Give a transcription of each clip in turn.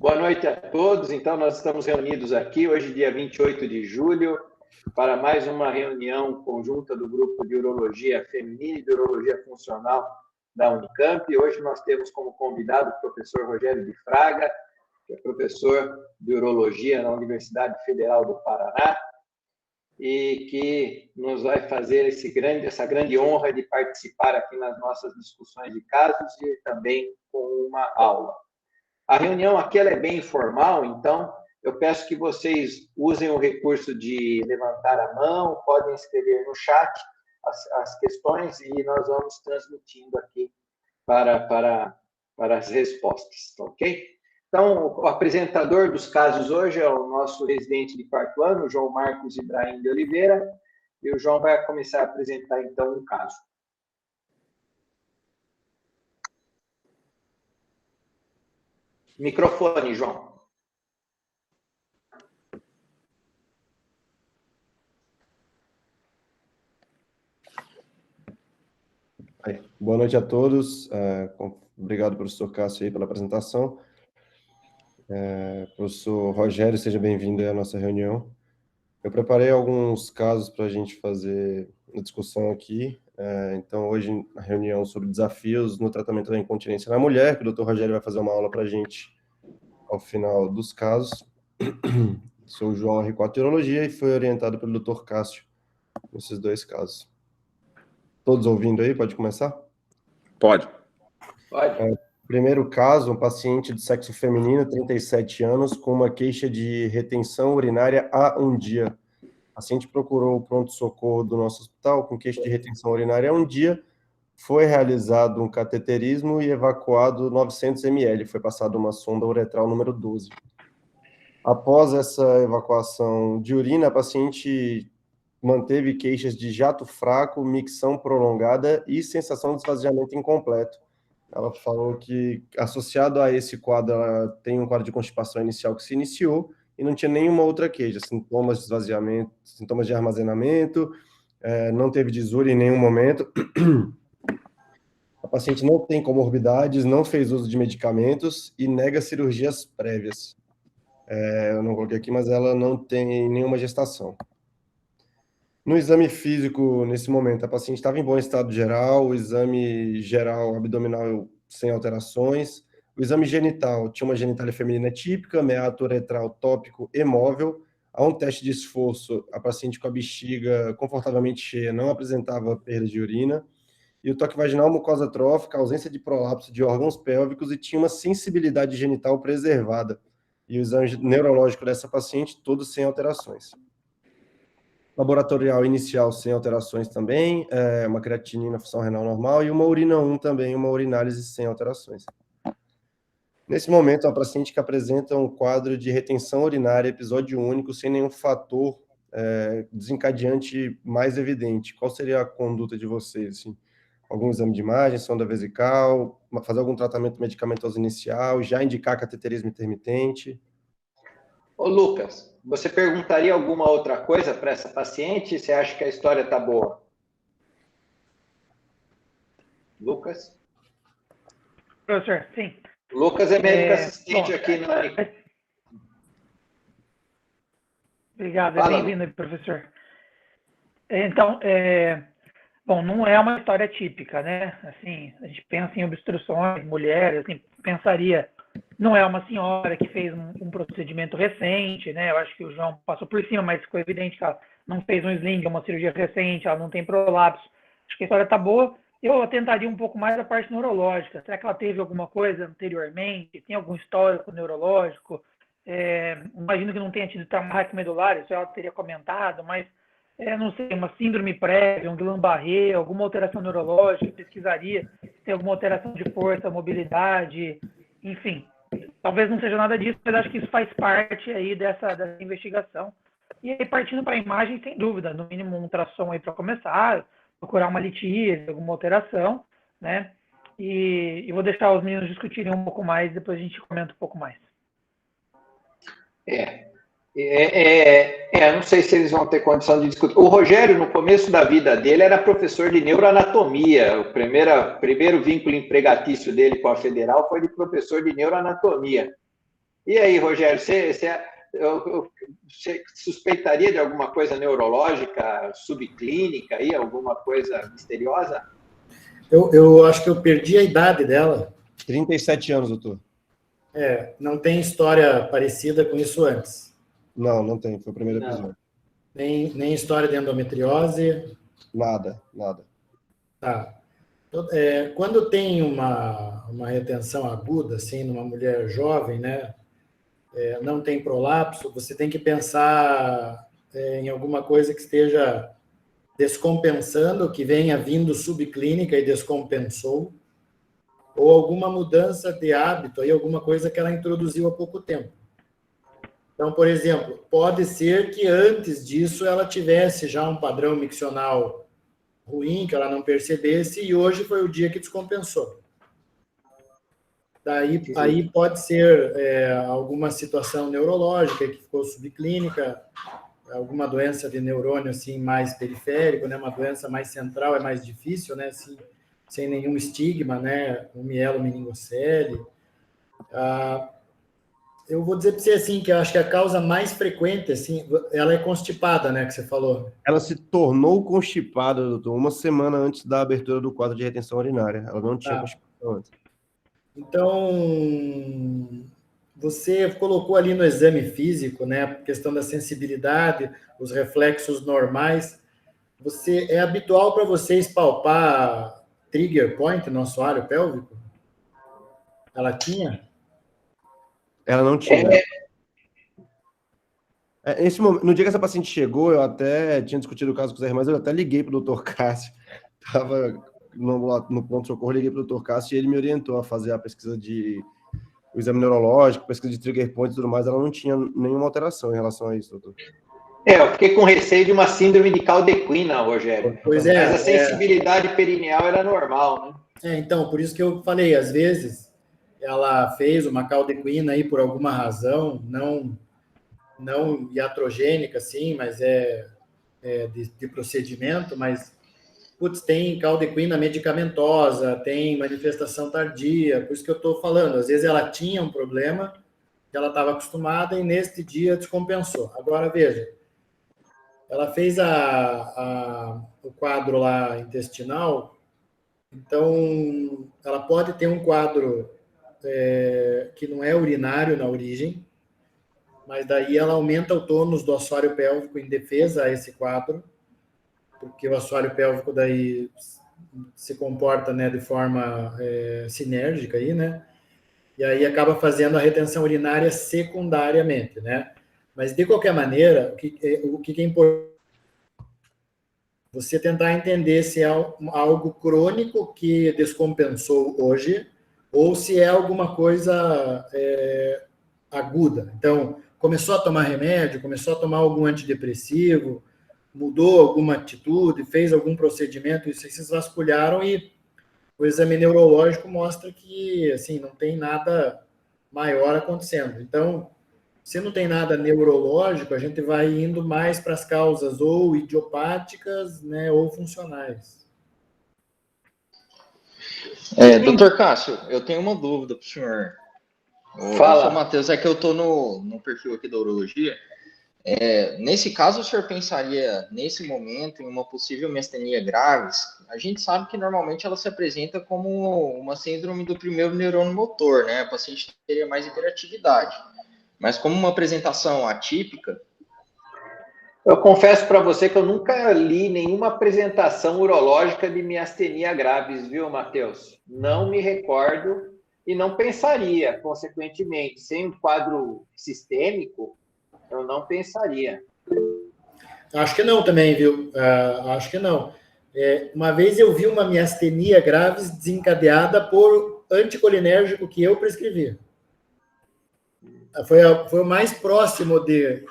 Boa noite a todos. Então, nós estamos reunidos aqui hoje, dia 28 de julho, para mais uma reunião conjunta do Grupo de Urologia Feminina e de Urologia Funcional da Unicamp. Hoje nós temos como convidado o professor Rogério de Fraga, que é professor de Urologia na Universidade Federal do Paraná, e que nos vai fazer essa grande honra de participar aqui nas nossas discussões de casos e também com uma aula. A reunião aqui ela é bem informal, então eu peço que vocês usem o recurso de levantar a mão, podem escrever no chat as questões e nós vamos transmitindo aqui para as respostas, ok? Então, o apresentador dos casos hoje é o nosso residente de quarto ano, João Marcos Ibrahim de Oliveira, e o João vai começar a apresentar, então, um caso. Microfone, João. Boa noite a todos. Obrigado, professor Cássio, aí, pela apresentação. Professor Rogério, seja bem-vindo à nossa reunião. Eu preparei alguns casos para a gente fazer a discussão aqui. Então, hoje, a reunião sobre desafios no tratamento da incontinência na mulher, que o Dr. Rogério vai fazer uma aula para a gente ao final dos casos. Sou o João R4 de Urologia e fui orientado pelo Dr. Cássio nesses dois casos. Todos ouvindo aí? Pode começar? Pode. Primeiro caso, um paciente de sexo feminino, 37 anos, com uma queixa de retenção urinária há um dia. O paciente procurou o pronto-socorro do nosso hospital com queixa de retenção urinária há um dia, foi realizado um cateterismo e evacuado 900 ml, foi passada uma sonda uretral número 12. Após essa evacuação de urina, a paciente manteve queixas de jato fraco, micção prolongada e sensação de esvaziamento incompleto. Ela falou que, associado a esse quadro, ela tem um quadro de constipação inicial que se iniciou e não tinha nenhuma outra queixa, sintomas de esvaziamento, sintomas de armazenamento, não teve disúria em nenhum momento. A paciente não tem comorbidades, não fez uso de medicamentos e nega cirurgias prévias. Eu não coloquei aqui, mas ela não tem nenhuma gestação. No exame físico, nesse momento, a paciente estava em bom estado geral, o exame geral abdominal sem alterações, o exame genital tinha uma genitália feminina típica, meato uretral tópico e móvel, há um teste de esforço, a paciente com a bexiga confortavelmente cheia não apresentava perda de urina, e o toque vaginal mucosa trófica, ausência de prolapso de órgãos pélvicos e tinha uma sensibilidade genital preservada, e o exame neurológico dessa paciente, todos sem alterações. Laboratorial inicial sem alterações também, uma creatinina, função renal normal, e uma urina 1 também, uma urinálise sem alterações. Nesse momento, é uma paciente que apresenta um quadro de retenção urinária, episódio único, sem nenhum fator desencadeante mais evidente. Qual seria a conduta de vocês? Assim? Algum exame de imagem, sonda vesical, fazer algum tratamento medicamentoso inicial, já indicar cateterismo intermitente? Ô, Lucas, você perguntaria alguma outra coisa para essa paciente? Você acha que a história está boa? Lucas? Professor, sim. Lucas é médico assistente aqui na Unicamp. Obrigado, bem-vindo, professor. Então, bom, não é uma história típica, né? Assim, a gente pensa em obstruções, mulheres, assim, pensaria... Não é uma senhora que fez um procedimento recente, né? Eu acho que o João passou por cima, mas ficou evidente que ela não fez um sling, uma cirurgia recente, ela não tem prolapso. Acho que a história está boa. Eu tentaria um pouco mais a parte neurológica. Será que ela teve alguma coisa anteriormente? Tem algum histórico neurológico? Imagino que não tenha tido trauma medular, isso ela teria comentado, mas não sei, uma síndrome prévia, um Guillain-Barré, alguma alteração neurológica, pesquisaria se tem alguma alteração de força, mobilidade, enfim. Talvez não seja nada disso, mas acho que isso faz parte aí dessa investigação. E aí, partindo para a imagem, sem dúvida, no mínimo um ultrassom aí para começar, procurar uma litíase, alguma alteração, né? E vou deixar os meninos discutirem um pouco mais, depois a gente comenta um pouco mais. Não sei se eles vão ter condição de discutir. O Rogério, no começo da vida dele, era professor de neuroanatomia. O primeiro vínculo empregatício dele com a Federal foi de professor de neuroanatomia. E aí, Rogério, você suspeitaria de alguma coisa neurológica, subclínica, aí, alguma coisa misteriosa? Eu acho que eu perdi a idade dela. 37 anos, doutor. Não tem história parecida com isso antes. Não tem. Foi o primeiro episódio. Nem história de endometriose? Nada. Tá. Quando tem uma retenção aguda, assim, numa mulher jovem, né? Não tem prolapso, você tem que pensar em alguma coisa que esteja descompensando, que venha vindo subclínica e descompensou, ou alguma mudança de hábito, aí alguma coisa que ela introduziu há pouco tempo. Então, por exemplo, pode ser que antes disso ela tivesse já um padrão miccional ruim, que ela não percebesse, e hoje foi o dia que descompensou. Aí pode ser alguma situação neurológica que ficou subclínica, alguma doença de neurônio assim, mais periférico, né? Uma doença mais central é mais difícil, né? Assim, sem nenhum estigma, né? Um mielomeningocele. Eu vou dizer para você assim, que eu acho que a causa mais frequente, assim, ela é constipada, né? Que você falou. Ela se tornou constipada, doutor, uma semana antes da abertura do quadro de retenção urinária. Ela não tinha constipação antes. Então, você colocou ali no exame físico, né, a questão da sensibilidade, os reflexos normais. É habitual para vocês palpar trigger point no assoalho pélvico? Ela tinha? Ela não tinha. Nesse momento, no dia que essa paciente chegou, eu até tinha discutido o caso com os irmãos, eu até liguei para o doutor Cássio. Estava no pronto-socorro, liguei para o doutor Cássio e ele me orientou a fazer a pesquisa o exame neurológico, pesquisa de trigger point e tudo mais. Ela não tinha nenhuma alteração em relação a isso, doutor. Eu fiquei com receio de uma síndrome de Caldequina, Rogério. Pois Mas a sensibilidade perineal era normal, né? Então, por isso que eu falei, às vezes ela fez uma caldequina aí por alguma razão, não iatrogênica, assim, mas de procedimento, mas tem caldequina medicamentosa, tem manifestação tardia, por isso que eu estou falando, às vezes ela tinha um problema que ela estava acostumada e neste dia descompensou. Agora, veja, ela fez o quadro lá intestinal, então ela pode ter um quadro que não é urinário na origem, mas daí ela aumenta o tônus do assoalho pélvico em defesa a esse quadro, porque o assoalho pélvico daí se comporta, né, de forma sinérgica aí, né? E aí acaba fazendo a retenção urinária secundariamente, né? Mas de qualquer maneira, o que é importante você tentar entender se é algo crônico que descompensou hoje ou se é alguma coisa aguda. Então, começou a tomar remédio, começou a tomar algum antidepressivo, mudou alguma atitude, fez algum procedimento, e vocês vasculharam e o exame neurológico mostra que, assim, não tem nada maior acontecendo. Então, se não tem nada neurológico, a gente vai indo mais para as causas ou idiopáticas, né, ou funcionais. Doutor Cássio, eu tenho uma dúvida para o senhor. Fala. O Matheus, é que eu estou no perfil aqui da urologia. Nesse caso, o senhor pensaria, nesse momento, em uma possível miastenia graves? A gente sabe que normalmente ela se apresenta como uma síndrome do primeiro neurônio motor, né? A paciente teria mais hiperatividade. Mas como uma apresentação atípica... Eu confesso para você que eu nunca li nenhuma apresentação urológica de miastenia graves, viu, Matheus? Não me recordo e não pensaria, consequentemente. Sem um quadro sistêmico, eu não pensaria. Acho que não também, viu? Acho que não. Uma vez eu vi uma miastenia graves desencadeada por anticolinérgico que eu prescrevi. Foi o mais próximo de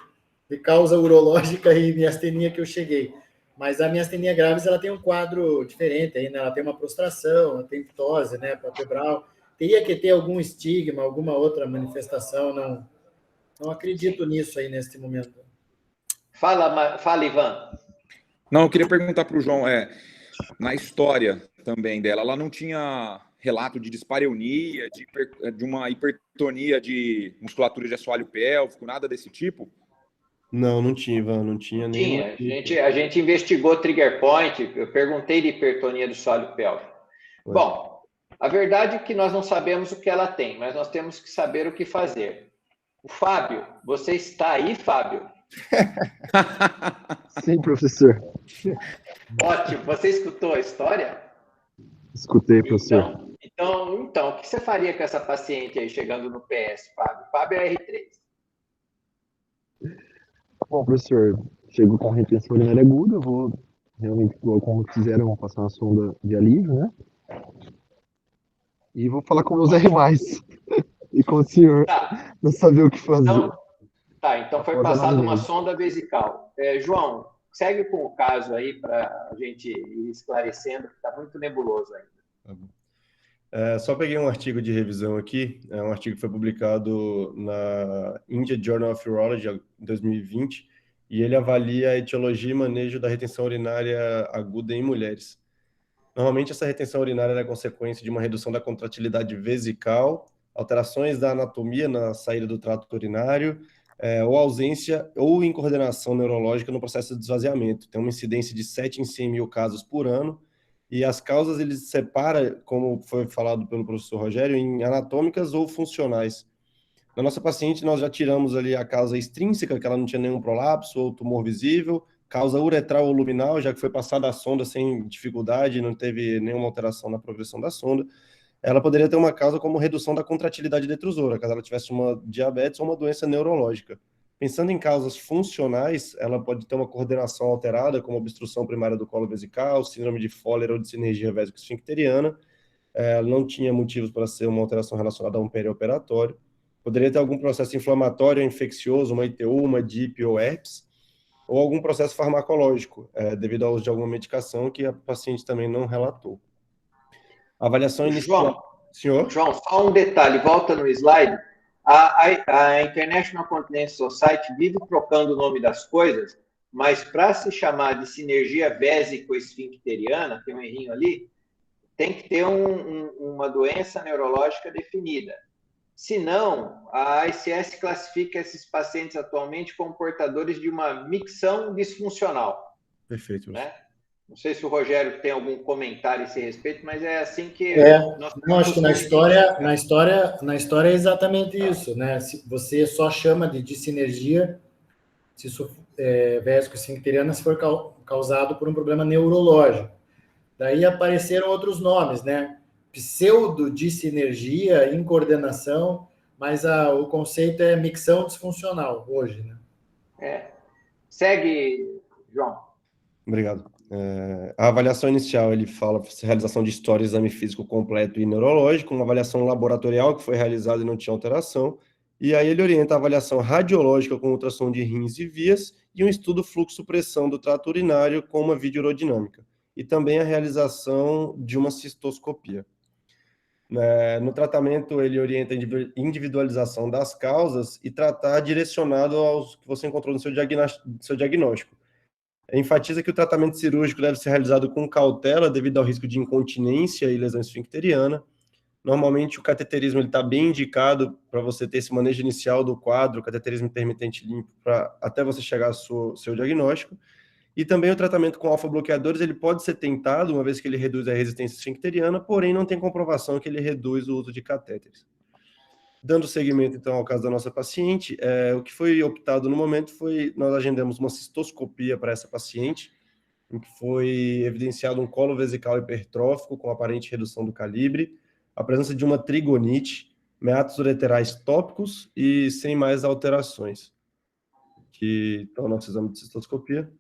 causa urológica e miastenia que eu cheguei. Mas a miastenia graves, ela tem um quadro diferente aí, né? Ela tem uma prostração, ela tem ptose, né? Palpebral. Teria que ter algum estigma, alguma outra manifestação, não acredito nisso aí neste momento. Fala, Ivan. Não, eu queria perguntar para o João, na história também dela, ela não tinha relato de dispareunia, de uma hipertonia de musculatura de assoalho pélvico, nada desse tipo? Não, não tinha, Ivan, não tinha nenhum. A gente investigou trigger point, eu perguntei de hipertonia do assoalho pélvico. Bom, a verdade é que nós não sabemos o que ela tem, mas nós temos que saber o que fazer. O Fábio, você está aí, Fábio? Sim, professor. Ótimo. Você escutou a história? Escutei, professor. Então, o que você faria com essa paciente aí chegando no PS, Fábio? Fábio é R3. Bom, professor, chego com retenção urinária aguda, eu vou realmente, como fizeram, vou passar uma sonda de alívio, né? E vou falar com meus R+. E com o senhor não saber o que fazer. Então foi passada uma sonda vesical. João, segue com o caso aí para a gente ir esclarecendo, que está muito nebuloso ainda. Tá bom. Só peguei um artigo de revisão aqui, é um artigo que foi publicado na India Journal of Urology em 2020, e ele avalia a etiologia e manejo da retenção urinária aguda em mulheres. Normalmente, essa retenção urinária é consequência de uma redução da contratilidade vesical, alterações da anatomia na saída do trato urinário, ou ausência ou incoordenação neurológica no processo de esvaziamento. Tem uma incidência de 7 em 100 mil casos por ano, e as causas ele separa, como foi falado pelo professor Rogério, em anatômicas ou funcionais. Na nossa paciente, nós já tiramos ali a causa extrínseca, que ela não tinha nenhum prolapso ou tumor visível, causa uretral ou luminal, já que foi passada a sonda sem dificuldade, não teve nenhuma alteração na progressão da sonda. Ela poderia ter uma causa como redução da contratilidade detrusora, caso ela tivesse uma diabetes ou uma doença neurológica. Pensando em causas funcionais, ela pode ter uma coordenação alterada, como obstrução primária do colo vesical, síndrome de Fowler ou de sinergia vésico-esfincteriana. Ela não tinha motivos para ser uma alteração relacionada a um perioperatório. Poderia ter algum processo inflamatório ou infeccioso, uma ITU, uma DIP ou herpes, ou algum processo farmacológico, devido ao uso de alguma medicação que a paciente também não relatou. A avaliação inicial... Senhor? João, só um detalhe, volta no slide. A International Continence Society vive trocando o nome das coisas, mas para se chamar de sinergia vésico-esfincteriana, tem um errinho ali, tem que ter uma doença neurológica definida. Se não, a ICS classifica esses pacientes atualmente como portadores de uma micção disfuncional. Perfeito. Né? Não sei se o Rogério tem algum comentário a esse respeito, mas é assim que... Não, acho que na história é exatamente isso, né? Se você só chama de dissinergia, se isso vésico-esfincteriana, se for causado por um problema neurológico. Daí apareceram outros nomes, né? Pseudo-dissinergia, incoordenação, mas o conceito é micção disfuncional hoje, né? Segue, João. Obrigado. A avaliação inicial, ele fala realização de história, exame físico completo e neurológico, uma avaliação laboratorial que foi realizada e não tinha alteração, e aí ele orienta a avaliação radiológica com ultrassom de rins e vias e um estudo fluxo-pressão do trato urinário com uma videourodinâmica, e também a realização de uma cistoscopia. No tratamento, ele orienta a individualização das causas e tratar direcionado aos que você encontrou no seu diagnóstico. Enfatiza que o tratamento cirúrgico deve ser realizado com cautela devido ao risco de incontinência e lesão esfincteriana. Normalmente, o cateterismo está bem indicado para você ter esse manejo inicial do quadro, cateterismo intermitente limpo, até você chegar ao seu diagnóstico. E também o tratamento com alfa-bloqueadores, ele pode ser tentado, uma vez que ele reduz a resistência esfincteriana, porém não tem comprovação que ele reduz o uso de catéteres. Dando seguimento, então, ao caso da nossa paciente, o que foi optado no momento foi, nós agendamos uma cistoscopia para essa paciente, em que foi evidenciado um colo vesical hipertrófico com aparente redução do calibre, a presença de uma trigonite, meatos ureterais tópicos e sem mais alterações. Então, nosso exame de cistoscopia.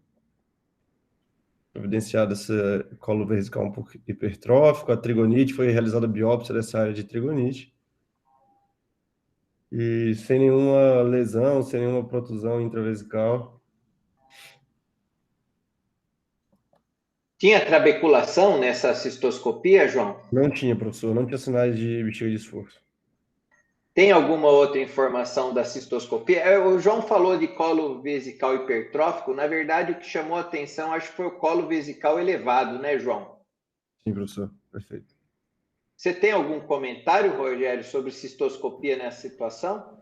Evidenciado esse colo vesical um pouco hipertrófico, a trigonite, foi realizada a biópsia dessa área de trigonite. E sem nenhuma lesão, sem nenhuma protusão intravesical. Tinha trabeculação nessa cistoscopia, João? Não tinha, professor, não tinha sinais de bexiga de esforço. Tem alguma outra informação da cistoscopia? O João falou de colo vesical hipertrófico, na verdade o que chamou a atenção acho que foi o colo vesical elevado, né, João? Sim, professor, perfeito. Você tem algum comentário, Rogério, sobre cistoscopia nessa situação?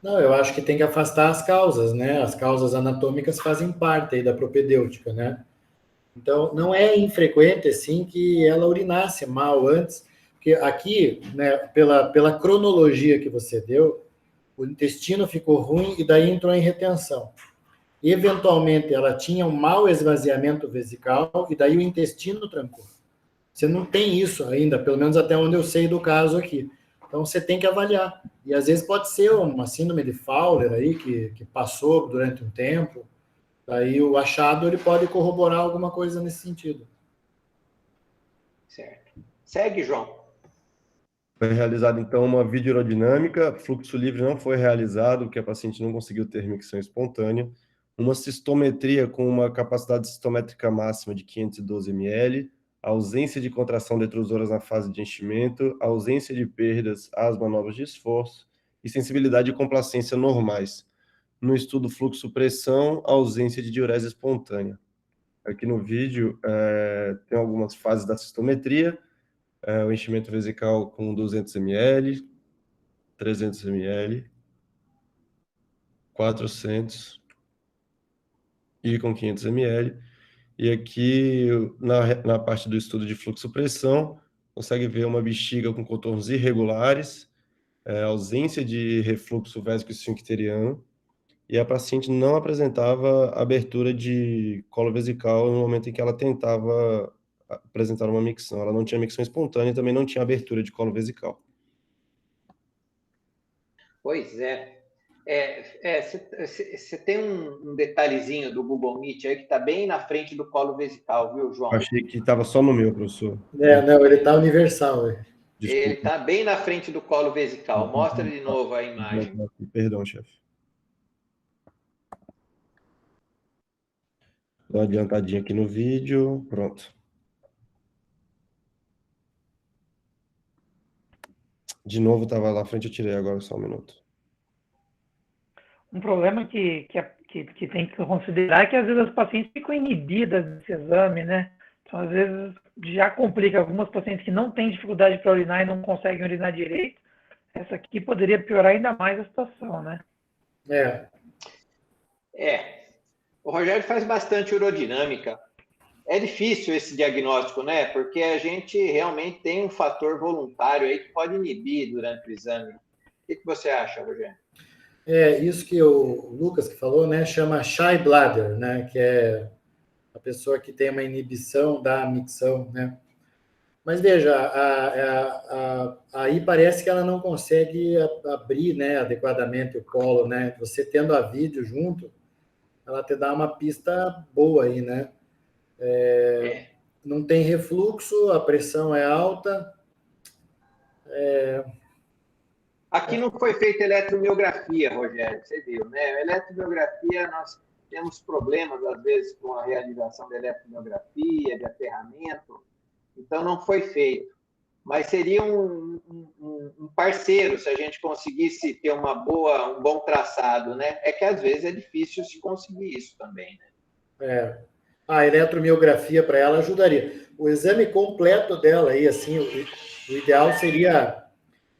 Não, eu acho que tem que afastar as causas, né? As causas anatômicas fazem parte aí da propedêutica, né? Então, não é infrequente, assim, que ela urinasse mal antes, porque aqui, né, pela cronologia que você deu, o intestino ficou ruim e daí entrou em retenção. Eventualmente, ela tinha um mau esvaziamento vesical e daí o intestino trancou. Você não tem isso ainda, pelo menos até onde eu sei do caso aqui. Então, você tem que avaliar. E, às vezes, pode ser uma síndrome de Fowler aí, que passou durante um tempo. Daí, o achado, ele pode corroborar alguma coisa nesse sentido. Certo. Segue, João. Foi realizada, então, uma videoaerodinâmica, fluxo livre não foi realizado, porque a paciente não conseguiu ter micção espontânea, uma cistometria com uma capacidade cistométrica máxima de 512 ml, ausência de contração detrusoras na fase de enchimento, ausência de perdas às manobras de esforço e sensibilidade e complacência normais. No estudo fluxo-pressão, ausência de diurese espontânea. Aqui no vídeo tem algumas fases da cistometria, o enchimento vesical com 200 ml, 300 ml, 400 e com 500 ml. E aqui, na parte do estudo de fluxo-pressão, consegue ver uma bexiga com contornos irregulares, ausência de refluxo vésico-esfincteriano, e a paciente não apresentava abertura de colo vesical no momento em que ela tentava apresentar uma micção. Ela não tinha micção espontânea e também não tinha abertura de colo vesical. Pois é. Você tem um detalhezinho do Google Meet aí que está bem na frente do colo vesical, viu, João? Eu achei que estava só no meu, professor. Não, ele está universal. Desculpa. Ele está bem na frente do colo vesical. Mostra de novo a imagem. Perdão, chefe. Dá uma adiantadinha aqui no vídeo. Pronto. De novo, estava lá na frente, eu tirei agora, só um minuto. Um problema que tem que considerar é que às vezes as pacientes ficam inibidas desse exame, né? Então, às vezes, já complica. Algumas pacientes que não têm dificuldade para urinar e não conseguem urinar direito, essa aqui poderia piorar ainda mais a situação, né? O Rogério faz bastante urodinâmica. É difícil esse diagnóstico, né? Porque a gente realmente tem um fator voluntário aí que pode inibir durante o exame. O que você acha, Rogério? Isso que o Lucas que falou, né? Chama shy bladder, né? Que é a pessoa que tem uma inibição da micção, né? Mas veja, aí parece que ela não consegue abrir, né, adequadamente o colo, né? Você tendo a vídeo junto, ela te dá uma pista boa aí, né? Não tem refluxo, a pressão é alta. Aqui não foi feita eletromiografia, Rogério, você viu, né? A eletromiografia, nós temos problemas, às vezes, com a realização da eletromiografia, de aterramento, então não foi feito. Mas seria um parceiro se a gente conseguisse ter um bom traçado, né? É que às vezes é difícil se conseguir isso também, né? A eletromiografia para ela ajudaria. O exame completo dela aí, assim, o ideal seria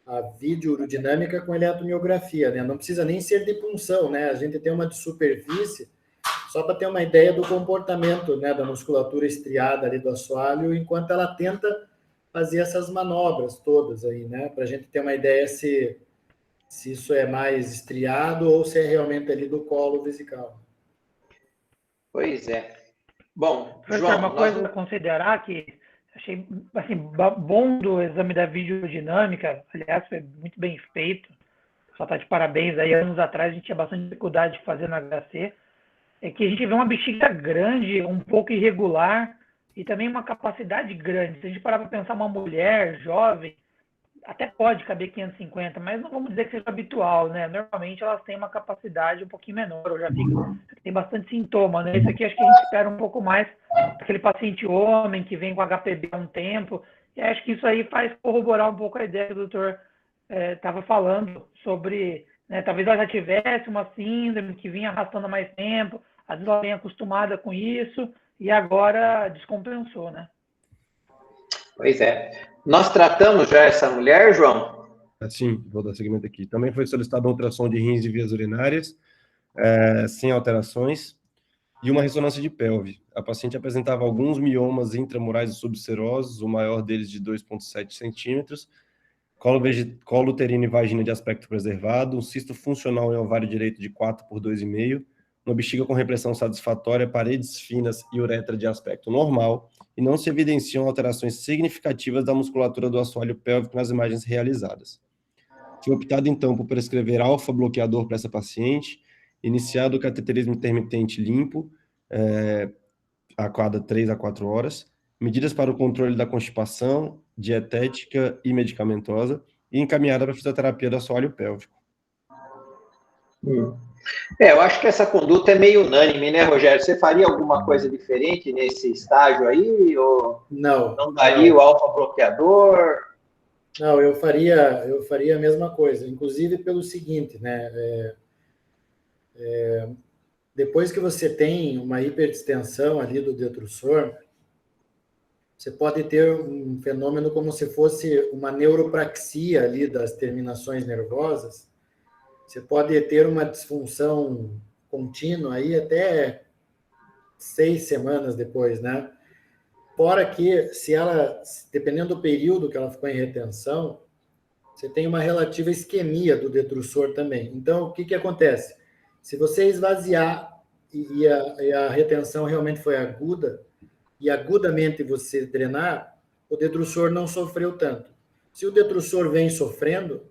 a videourodinâmica com eletromiografia, né? Não precisa nem ser de punção, né? A gente tem uma de superfície, só para ter uma ideia do comportamento, né, da musculatura estriada ali do assoalho, enquanto ela tenta fazer essas manobras todas aí, né? Para a gente ter uma ideia se isso é mais estriado ou se é realmente ali do colo vesical. Pois é. Bom, João, uma coisa a considerar que achei assim, bom do exame da videodinâmica, aliás, foi muito bem feito, só está de parabéns. Aí, anos atrás, a gente tinha bastante dificuldade de fazer no HC, é que a gente vê uma bexiga grande, um pouco irregular, e também uma capacidade grande. Se a gente parar para pensar uma mulher jovem, até pode caber 550, mas não vamos dizer que seja habitual, né? Normalmente elas têm uma capacidade um pouquinho menor, ou já tem bastante sintoma, né? Isso aqui acho que a gente espera um pouco mais aquele paciente homem que vem com HPB há um tempo, e acho que isso aí faz corroborar um pouco a ideia que o doutor estava falando sobre, né, talvez ela já tivesse uma síndrome que vinha arrastando há mais tempo, às vezes ela vem acostumada com isso, e agora descompensou, né? Pois é. Nós tratamos já essa mulher, João? Sim, vou dar seguimento aqui. Também foi solicitado uma ultrassom de rins e vias urinárias, sem alterações, e uma ressonância de pelve. A paciente apresentava alguns miomas intramurais e subserosos, o maior deles de 2,7 centímetros, colo uterino e vagina de aspecto preservado, um cisto funcional em ovário direito de 4 por 2,5, uma bexiga com repressão satisfatória, paredes finas e uretra de aspecto normal, e não se evidenciam alterações significativas da musculatura do assoalho pélvico nas imagens realizadas. Foi optado, então, por prescrever alfa-bloqueador para essa paciente, iniciado o cateterismo intermitente limpo, a cada 3 a 4 horas, medidas para o controle da constipação, dietética e medicamentosa, e encaminhada para a fisioterapia do assoalho pélvico. Eu acho que essa conduta é meio unânime, né, Rogério? Você faria alguma coisa diferente nesse estágio aí? Ou não daria o alfa-bloqueador? Não, eu faria a mesma coisa, inclusive pelo seguinte, né? Depois que você tem uma hiperdistensão ali do detrusor, você pode ter um fenômeno como se fosse uma neuropraxia ali das terminações nervosas. Você pode ter uma disfunção contínua aí até 6 semanas depois, né? Fora que, dependendo do período que ela ficou em retenção, você tem uma relativa isquemia do detrusor também. Então, o que acontece? Se você esvaziar e a retenção realmente foi aguda, e agudamente você drenar, o detrusor não sofreu tanto. Se o detrusor vem sofrendo,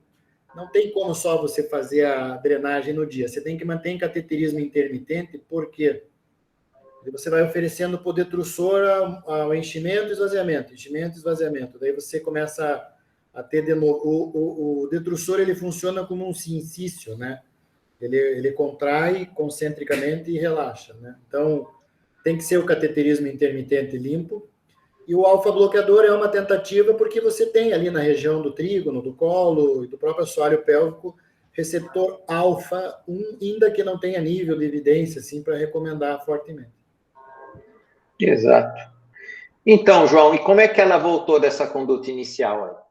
não tem como só você fazer a drenagem no dia. Você tem que manter em cateterismo intermitente, porque você vai oferecendo para o detrusor ao enchimento e esvaziamento, enchimento e esvaziamento. Daí você começa a ter de novo. O detrusor, ele funciona como um sincício, né? Ele contrai concentricamente e relaxa, né? Então, tem que ser o cateterismo intermitente limpo. E o alfa-bloqueador é uma tentativa porque você tem ali na região do trígono, do colo e do próprio assoalho pélvico receptor alfa-1, ainda que não tenha nível de evidência assim, para recomendar fortemente. Exato. Então, João, e como é que ela voltou dessa conduta inicial?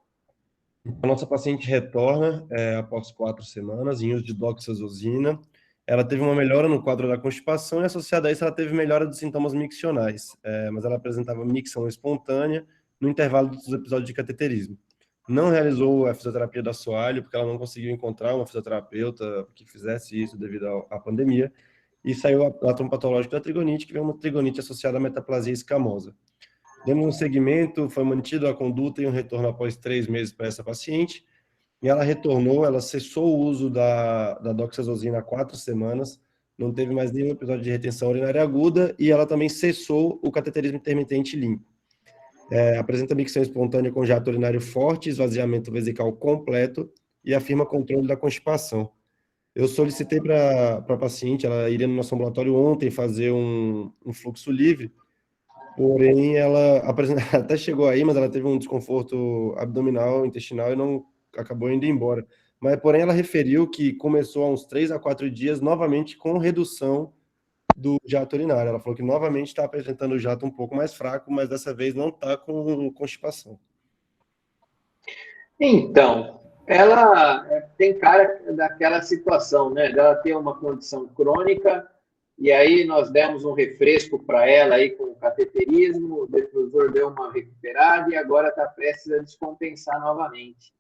A nossa paciente retorna após 4 semanas em uso de doxazosina. Ela teve uma melhora no quadro da constipação e, associada a isso, ela teve melhora dos sintomas miccionais, mas ela apresentava micção espontânea no intervalo dos episódios de cateterismo. Não realizou a fisioterapia do assoalho, porque ela não conseguiu encontrar uma fisioterapeuta que fizesse isso devido à pandemia, e saiu a atom patológico da trigonite, que veio uma trigonite associada à metaplasia escamosa. Dando um segmento, foi mantido a conduta e um retorno após 3 meses para essa paciente, e ela retornou, ela cessou o uso da doxazosina há 4 semanas, não teve mais nenhum episódio de retenção urinária aguda, e ela também cessou o cateterismo intermitente limpo. Apresenta micção espontânea com jato urinário forte, esvaziamento vesical completo, e afirma controle da constipação. Eu solicitei para a paciente, ela iria no nosso ambulatório ontem fazer um fluxo livre, porém ela até chegou aí, mas ela teve um desconforto abdominal, intestinal e não acabou indo embora. Mas, porém, ela referiu que começou há uns 3 a 4 dias novamente com redução do jato urinário. Ela falou que novamente está apresentando o jato um pouco mais fraco, mas dessa vez não está com constipação. Então, ela tem cara daquela situação, né? Ela tem uma condição crônica, e aí nós demos um refresco para ela aí com o cateterismo, o detrusor deu uma recuperada e agora está prestes a descompensar novamente.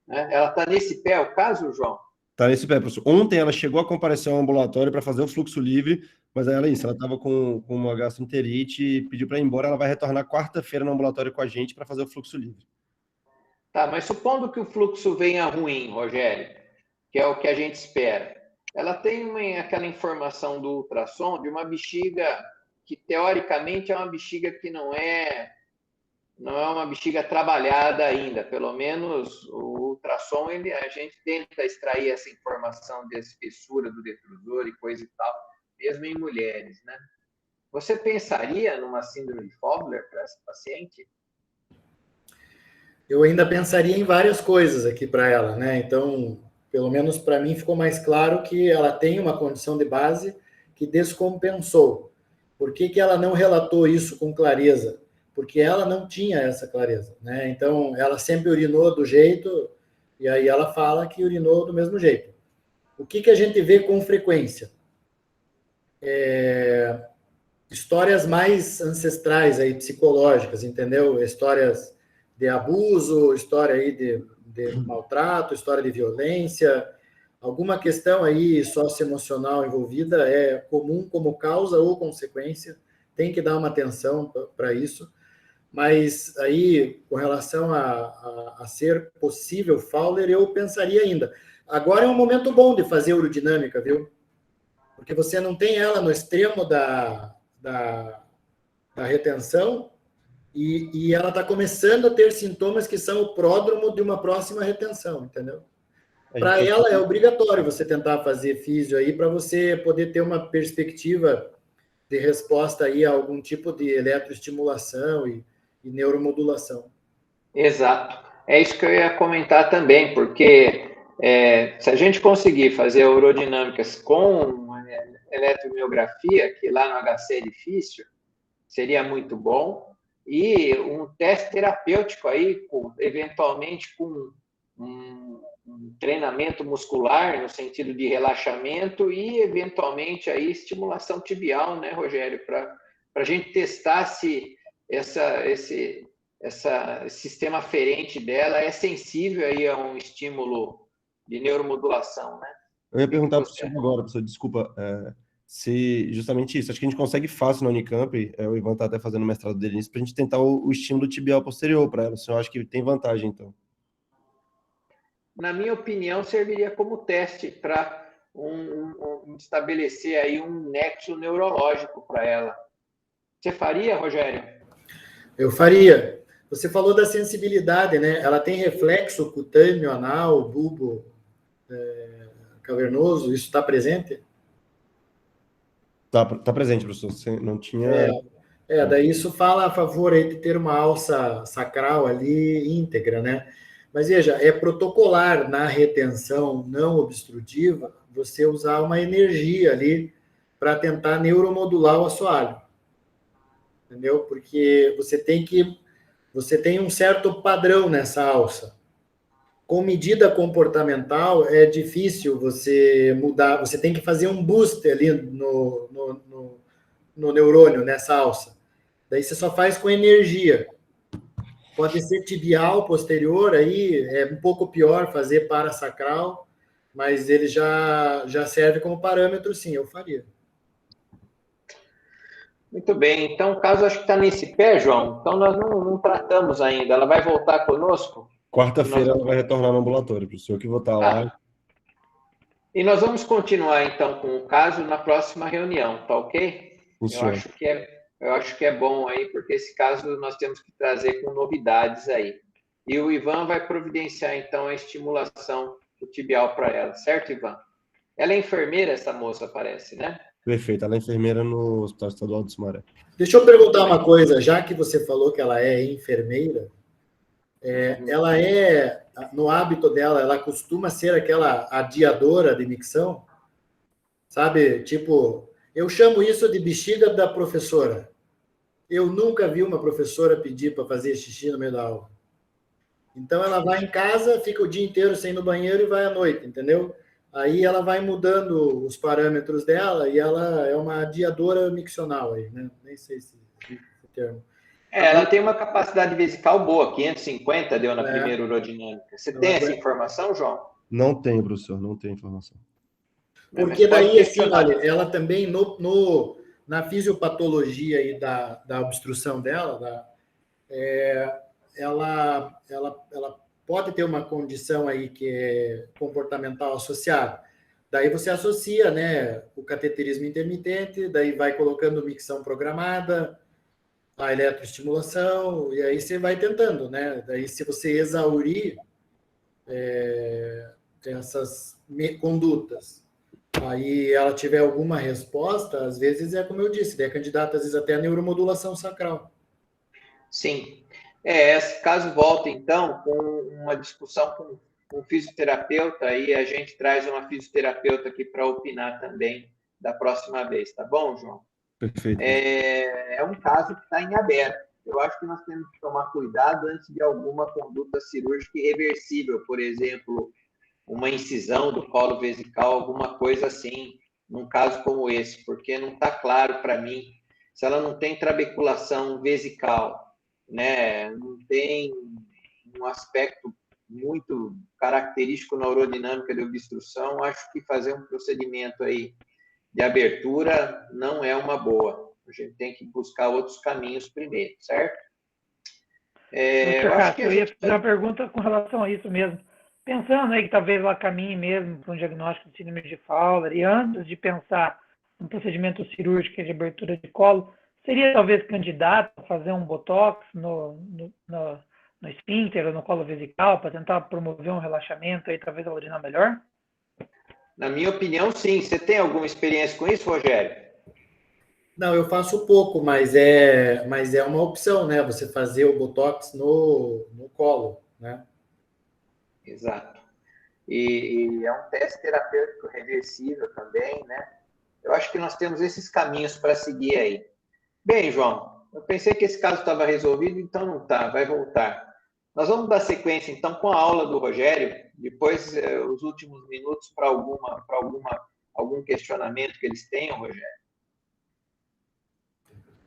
Ela está nesse pé, o caso, João? Está nesse pé, professor. Ontem ela chegou a comparecer ao ambulatório para fazer o fluxo livre, mas ela estava com uma gastroenterite e pediu para ir embora. Ela vai retornar quarta-feira no ambulatório com a gente para fazer o fluxo livre. Tá, mas supondo que o fluxo venha ruim, Rogério, que é o que a gente espera, ela tem aquela informação do ultrassom de uma bexiga que, teoricamente, é uma bexiga que não é uma bexiga trabalhada ainda, pelo menos o ultrassom, a gente tenta extrair essa informação de espessura do detrusor e coisa e tal, mesmo em mulheres, né? Você pensaria numa síndrome de Fowler para essa paciente? Eu ainda pensaria em várias coisas aqui para ela, né? Então, pelo menos para mim ficou mais claro que ela tem uma condição de base que descompensou. Por que ela não relatou isso com clareza? porque ela não tinha essa clareza, né? Então, ela sempre urinou do jeito, e aí ela fala que urinou do mesmo jeito. O que a gente vê com frequência? Histórias mais ancestrais aí, psicológicas, entendeu? Histórias de abuso, história aí de maltrato, história de violência, alguma questão aí socioemocional envolvida é comum como causa ou consequência, tem que dar uma atenção para isso, mas aí, com relação a ser possível Fowler, eu pensaria ainda. Agora é um momento bom de fazer urodinâmica, viu? Porque você não tem ela no extremo da retenção e ela está começando a ter sintomas que são o pródromo de uma próxima retenção, entendeu? Para ela é obrigatório você tentar fazer físio aí para você poder ter uma perspectiva de resposta aí a algum tipo de eletroestimulação e neuromodulação. Exato. É isso que eu ia comentar também, porque se a gente conseguir fazer urodinâmicas com eletromiografia, que lá no HC é difícil, seria muito bom, e um teste terapêutico aí, eventualmente com um treinamento muscular, no sentido de relaxamento, e eventualmente aí estimulação tibial, né, Rogério, para a gente testar se esse sistema aferente dela é sensível aí a um estímulo de neuromodulação, né? Eu ia perguntar para o senhor agora, professor, desculpa, se justamente isso, acho que a gente consegue fácil na Unicamp, o Ivan está até fazendo o mestrado dele nisso, para a gente tentar o estímulo tibial posterior para ela. O senhor acha que tem vantagem, então? Na minha opinião, serviria como teste para estabelecer aí um nexo neurológico para ela. Você faria, Rogério? Eu faria. Você falou da sensibilidade, né? Ela tem reflexo cutâneo, anal, bulbo, cavernoso, isso está presente? Tá presente, professor. Você não tinha... Daí isso fala a favor aí de ter uma alça sacral ali íntegra, né? Mas veja, é protocolar na retenção não obstrutiva você usar uma energia ali para tentar neuromodular o assoalho. Entendeu? Porque você tem um certo padrão nessa alça. Com medida comportamental é difícil você mudar, você tem que fazer um boost ali no neurônio, nessa alça. Daí você só faz com energia. Pode ser tibial posterior, aí é um pouco pior fazer parasacral, mas ele já serve como parâmetro, sim, eu faria. Muito bem, então o caso acho que está nesse pé, João, então nós não tratamos ainda, ela vai voltar conosco? Quarta-feira ela vai retornar no ambulatório, professor, que vou estar lá. E nós vamos continuar, então, com o caso na próxima reunião, tá ok? Eu acho que é bom aí, porque esse caso nós temos que trazer com novidades aí. E o Ivan vai providenciar, então, a estimulação do tibial para ela, certo, Ivan? Ela é enfermeira, essa moça, parece, né? Perfeito, ela é enfermeira no Hospital Estadual do Sumaré. Deixa eu perguntar uma coisa, já que você falou que ela é enfermeira, ela no hábito dela, ela costuma ser aquela adiadora de micção? Sabe, tipo, eu chamo isso de bexiga da professora. Eu nunca vi uma professora pedir para fazer xixi no meio da aula. Então, ela vai em casa, fica o dia inteiro sem ir no banheiro e vai à noite, entendeu? Aí ela vai mudando os parâmetros dela e ela é uma adiadora miccional aí, né? Nem sei se o termo. Ela tem uma capacidade vesical boa, 550 deu na primeira urodinâmica. Você tem essa informação, João? Não tenho, professor, não tenho informação. Porque daí, assim, olha, ela também, na fisiopatologia aí da obstrução dela, ela pode ter uma condição aí que é comportamental associada. Daí você associa, né, o cateterismo intermitente, daí vai colocando micção programada, a eletroestimulação, e aí você vai tentando, né? Daí, se você exaurir essas condutas, aí ela tiver alguma resposta, às vezes é como eu disse, é candidata às vezes até a neuromodulação sacral. Sim. Esse caso volta, então, com uma discussão com um fisioterapeuta, e a gente traz uma fisioterapeuta aqui para opinar também da próxima vez, tá bom, João? Perfeito. É um caso que está em aberto. eu acho que nós temos que tomar cuidado antes de alguma conduta cirúrgica irreversível, por exemplo, uma incisão do colo vesical, alguma coisa assim, num caso como esse, porque não está claro para mim se ela não tem trabeculação vesical, né? Não tem um aspecto muito característico na urodinâmica de obstrução, acho que fazer um procedimento aí de abertura não é uma boa. A gente tem que buscar outros caminhos primeiro, certo? Eu acho que eu ia fazer uma pergunta com relação a isso mesmo. Pensando aí que talvez ela caminhe mesmo para um diagnóstico de síndrome de Fowler, e antes de pensar no procedimento cirúrgico de abertura de colo, seria talvez candidato a fazer um botox no esfíncter ou no colo vesical para tentar promover um relaxamento e talvez a urina melhor? Na minha opinião, sim. Você tem alguma experiência com isso, Rogério? Não, eu faço pouco, mas é uma opção, né? Você fazer o botox no colo, né? Exato. E é um teste terapêutico reversível também, né? Eu acho que nós temos esses caminhos para seguir aí. Bem, João, eu pensei que esse caso estava resolvido, então não está, vai voltar. Nós vamos dar sequência, então, com a aula do Rogério, depois os últimos minutos para algum questionamento que eles tenham, Rogério.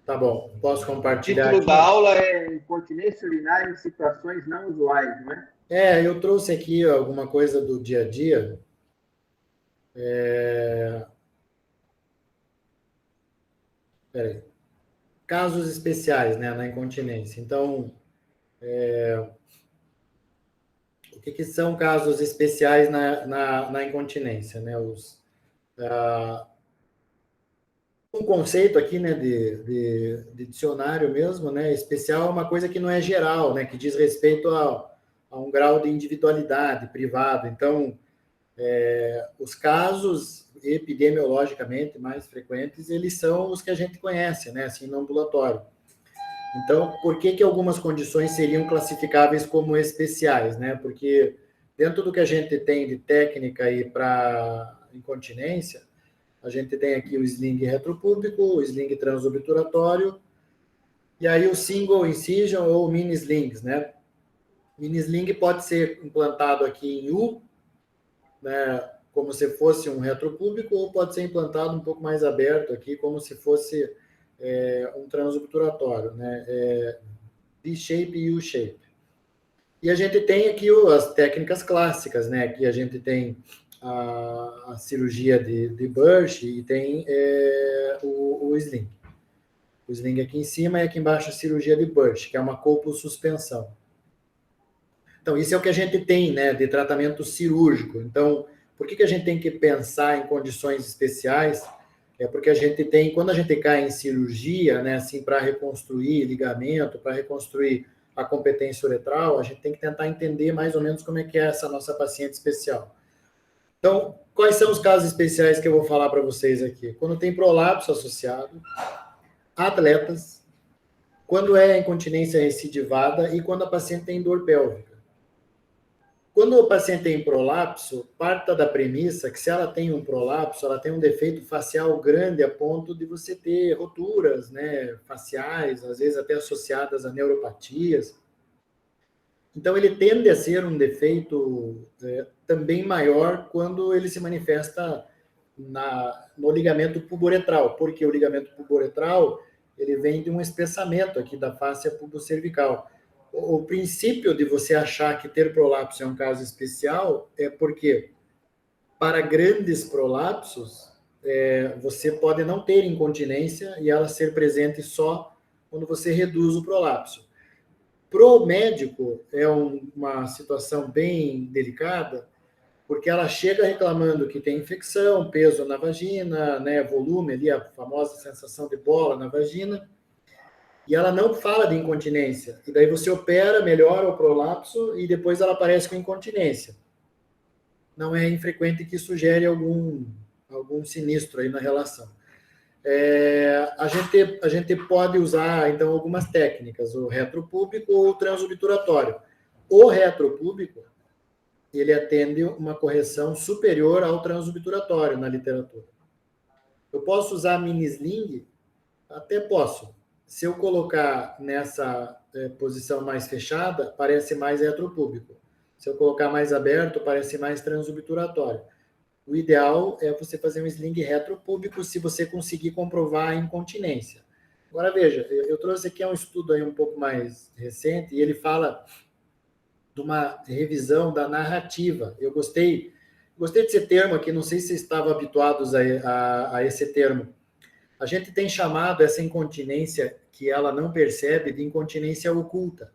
Tá bom, posso compartilhar aqui? O título da aula é Incontinência urinária em situações não usuais, né? Eu trouxe aqui alguma coisa do dia a dia. Peraí. Casos especiais, né, na incontinência. Então, o que são casos especiais na incontinência, né? Um conceito aqui, né, de dicionário mesmo, né? Especial é uma coisa que não é geral, né? Que diz respeito a um grau de individualidade privado. Então, os casos epidemiologicamente mais frequentes, eles são os que a gente conhece, né? Assim, no ambulatório. Então, por que algumas condições seriam classificáveis como especiais, né? Porque dentro do que a gente tem de técnica aí para incontinência, a gente tem aqui o sling retropúbico, o sling transobturatório, e aí o single incision ou mini slings, né? Mini sling pode ser implantado aqui em U, né, como se fosse um retropúbico, ou pode ser implantado um pouco mais aberto aqui, como se fosse um transobturatório, né? V-shape e U-shape. E a gente tem aqui as técnicas clássicas, né? Aqui a gente tem a cirurgia de Burch e tem o sling. O sling aqui em cima e aqui embaixo a cirurgia de Burch, que é uma colposuspensão. Então, isso é o que a gente tem, né, de tratamento cirúrgico. Então, por que a gente tem que pensar em condições especiais? É porque a gente tem, quando a gente cai em cirurgia, né, assim, para reconstruir ligamento, para reconstruir a competência uretral, a gente tem que tentar entender mais ou menos como é que é essa nossa paciente especial. Então, quais são os casos especiais que eu vou falar para vocês aqui? Quando tem prolapso associado, atletas, quando é incontinência recidivada e quando a paciente tem dor pélvica. Quando o paciente tem prolapso, parta da premissa que se ela tem um prolapso, ela tem um defeito facial grande a ponto de você ter roturas, né, faciais, às vezes até associadas a neuropatias. Então, ele tende a ser um defeito também maior quando ele se manifesta no ligamento puboretral, porque o ligamento puboretral ele vem de um espessamento aqui da fáscia pubocervical. O princípio de você achar que ter prolapso é um caso especial é porque, para grandes prolapsos, você pode não ter incontinência e ela ser presente só quando você reduz o prolapso. Para o médico, é uma situação bem delicada, porque ela chega reclamando que tem infecção, peso na vagina, né, volume ali, a famosa sensação de bola na vagina, e ela não fala de incontinência. E daí você opera, melhora o prolapso e depois ela aparece com incontinência. Não é infrequente que isso gere algum sinistro aí na relação. A gente pode usar, então, algumas técnicas, o retropúbico ou o transobturatório. O retropúbico, ele atende uma correção superior ao transobturatório na literatura. Eu posso usar mini sling? Até posso. se eu colocar nessa posição mais fechada, parece mais retropúbico. Se eu colocar mais aberto, parece mais transobturatório. O ideal é você fazer um sling retropúbico se você conseguir comprovar a incontinência. Agora, veja, eu trouxe aqui um estudo aí um pouco mais recente, e ele fala de uma revisão da narrativa. Eu gostei desse termo aqui, não sei se vocês estavam habituados a esse termo. A gente tem chamado essa incontinência que ela não percebe de incontinência oculta.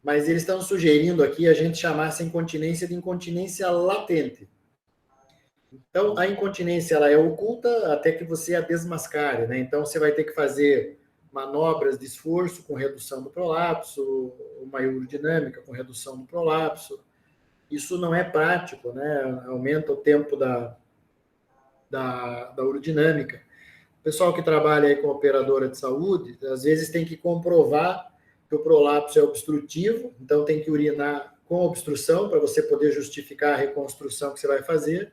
Mas eles estão sugerindo aqui a gente chamar essa incontinência de incontinência latente. Então, a incontinência ela é oculta até que você a desmascare, né? Então, você vai ter que fazer manobras de esforço com redução do prolapso, uma urodinâmica com redução do prolapso. Isso não é prático, né? Aumenta o tempo da urodinâmica. O pessoal que trabalha aí com operadora de saúde, às vezes tem que comprovar que o prolapso é obstrutivo, então tem que urinar com obstrução para você poder justificar a reconstrução que você vai fazer.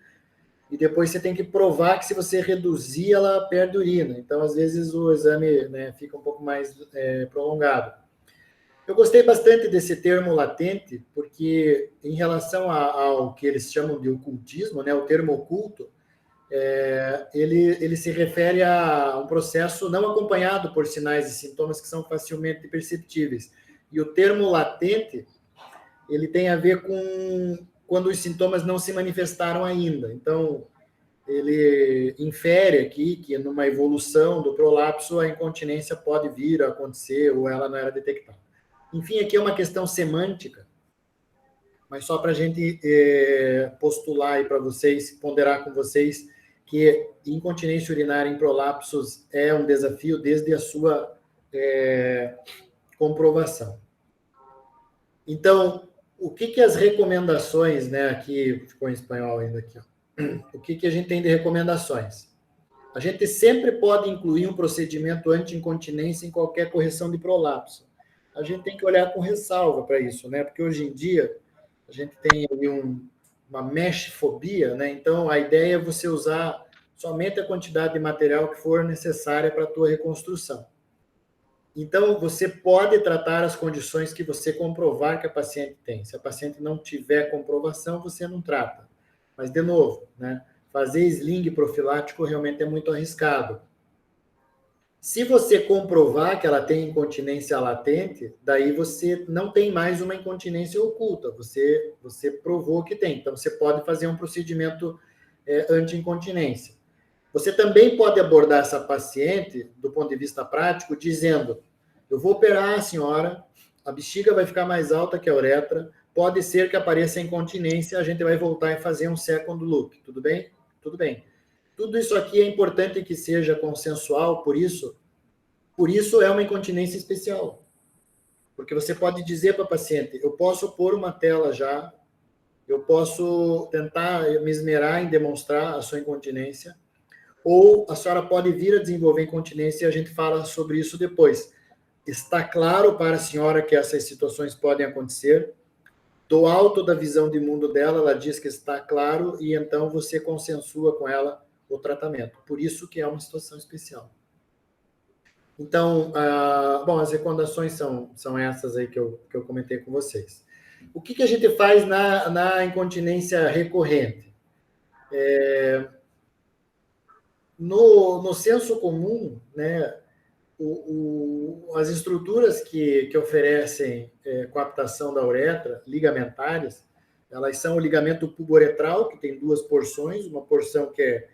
E depois você tem que provar que se você reduzir, ela perde urina. Então, às vezes, o exame, né, fica um pouco mais prolongado. Eu gostei bastante desse termo latente, porque em relação ao que eles chamam de ocultismo, né, o termo oculto, ele se refere a um processo não acompanhado por sinais e sintomas que são facilmente perceptíveis. E o termo latente, ele tem a ver com quando os sintomas não se manifestaram ainda. Então, ele infere aqui que numa evolução do prolapso a incontinência pode vir a acontecer ou ela não era detectada. Enfim, aqui é uma questão semântica, mas só para a gente postular aí para vocês, ponderar com vocês, que incontinência urinária em prolapsos é um desafio desde a sua comprovação. Então, o que as recomendações, né, aqui ficou em espanhol ainda aqui, ó. O que a gente tem de recomendações? A gente sempre pode incluir um procedimento anti-incontinência em qualquer correção de prolapso. A gente tem que olhar com ressalva para isso, né? Porque hoje em dia a gente tem ali uma meshfobia, né? Então a ideia é você usar somente a quantidade de material que for necessária para a tua reconstrução. Então, você pode tratar as condições que você comprovar que a paciente tem. Se a paciente não tiver comprovação, você não trata. Mas, de novo, né, fazer sling profilático realmente é muito arriscado. Se você comprovar que ela tem incontinência latente, daí você não tem mais uma incontinência oculta. Você provou que tem. Então, você pode fazer um procedimento anti-incontinência. Você também pode abordar essa paciente, do ponto de vista prático, dizendo: eu vou operar a senhora, a bexiga vai ficar mais alta que a uretra, pode ser que apareça incontinência, a gente vai voltar e fazer um second look, tudo bem? Tudo bem. Tudo isso aqui é importante que seja consensual, por isso é uma incontinência especial. Porque você pode dizer para a paciente: eu posso pôr uma tela já, eu posso tentar me esmerar em demonstrar a sua incontinência, ou a senhora pode vir a desenvolver incontinência e a gente fala sobre isso depois. Está claro para a senhora que essas situações podem acontecer? Do alto da visão de mundo dela, ela diz que está claro e então você consensua com ela o tratamento. Por isso que é uma situação especial. Então, bom, as recomendações são essas aí que eu comentei com vocês. O que a gente faz na incontinência recorrente? No senso comum, né, as estruturas que oferecem coaptação da uretra, ligamentares, elas são o ligamento puboretral, que tem duas porções, uma porção que é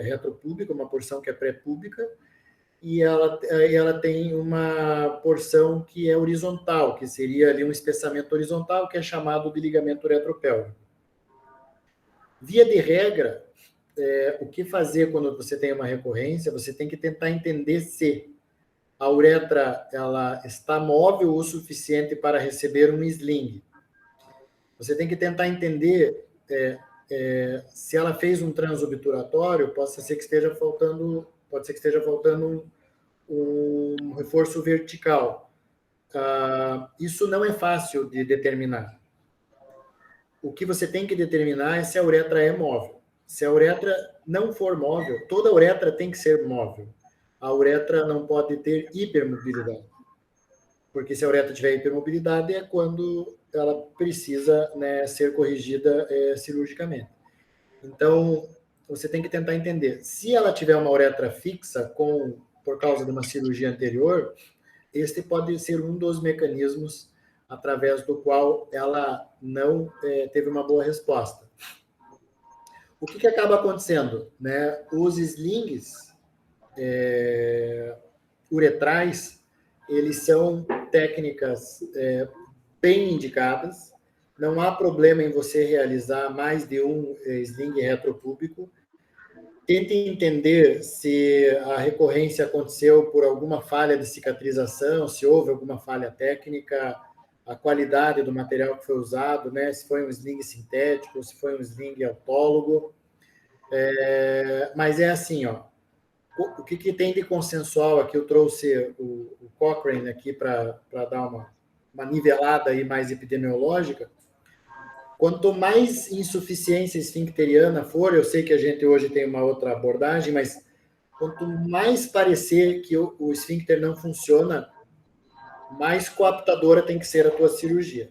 retropúbica, uma porção que é pré-púbica, e ela tem uma porção que é horizontal, que seria ali um espessamento horizontal, que é chamado de ligamento uretropélvico. Via de regra, o que fazer quando você tem uma recorrência? Você tem que tentar entender se a uretra ela está móvel o suficiente para receber um sling. Você tem que tentar entender se ela fez um transobturatório, pode ser que esteja faltando um reforço vertical. Isso não é fácil de determinar. O que você tem que determinar é se a uretra é móvel. Se a uretra não for móvel, toda uretra tem que ser móvel. a uretra não pode ter hipermobilidade. Porque se a uretra tiver hipermobilidade é quando ela precisa, né, ser corrigida cirurgicamente. Então, você tem que tentar entender. Se ela tiver uma uretra fixa por causa de uma cirurgia anterior, este pode ser um dos mecanismos através do qual ela não teve uma boa resposta. O que acaba acontecendo? Né? Os slings uretrais, eles são técnicas bem indicadas. Não há problema em você realizar mais de um sling retropúbico. Tente entender se a recorrência aconteceu por alguma falha de cicatrização, se houve alguma falha técnica, a qualidade do material que foi usado, né? Se foi um sling sintético, se foi um sling autólogo. Mas é assim, ó, o que tem de consensual aqui? Eu trouxe o Cochrane aqui para dar uma nivelada aí mais epidemiológica. Quanto mais insuficiência esfincteriana for, eu sei que a gente hoje tem uma outra abordagem, mas quanto mais parecer que o esfíncter não funciona, mais coaptadora tem que ser a tua cirurgia.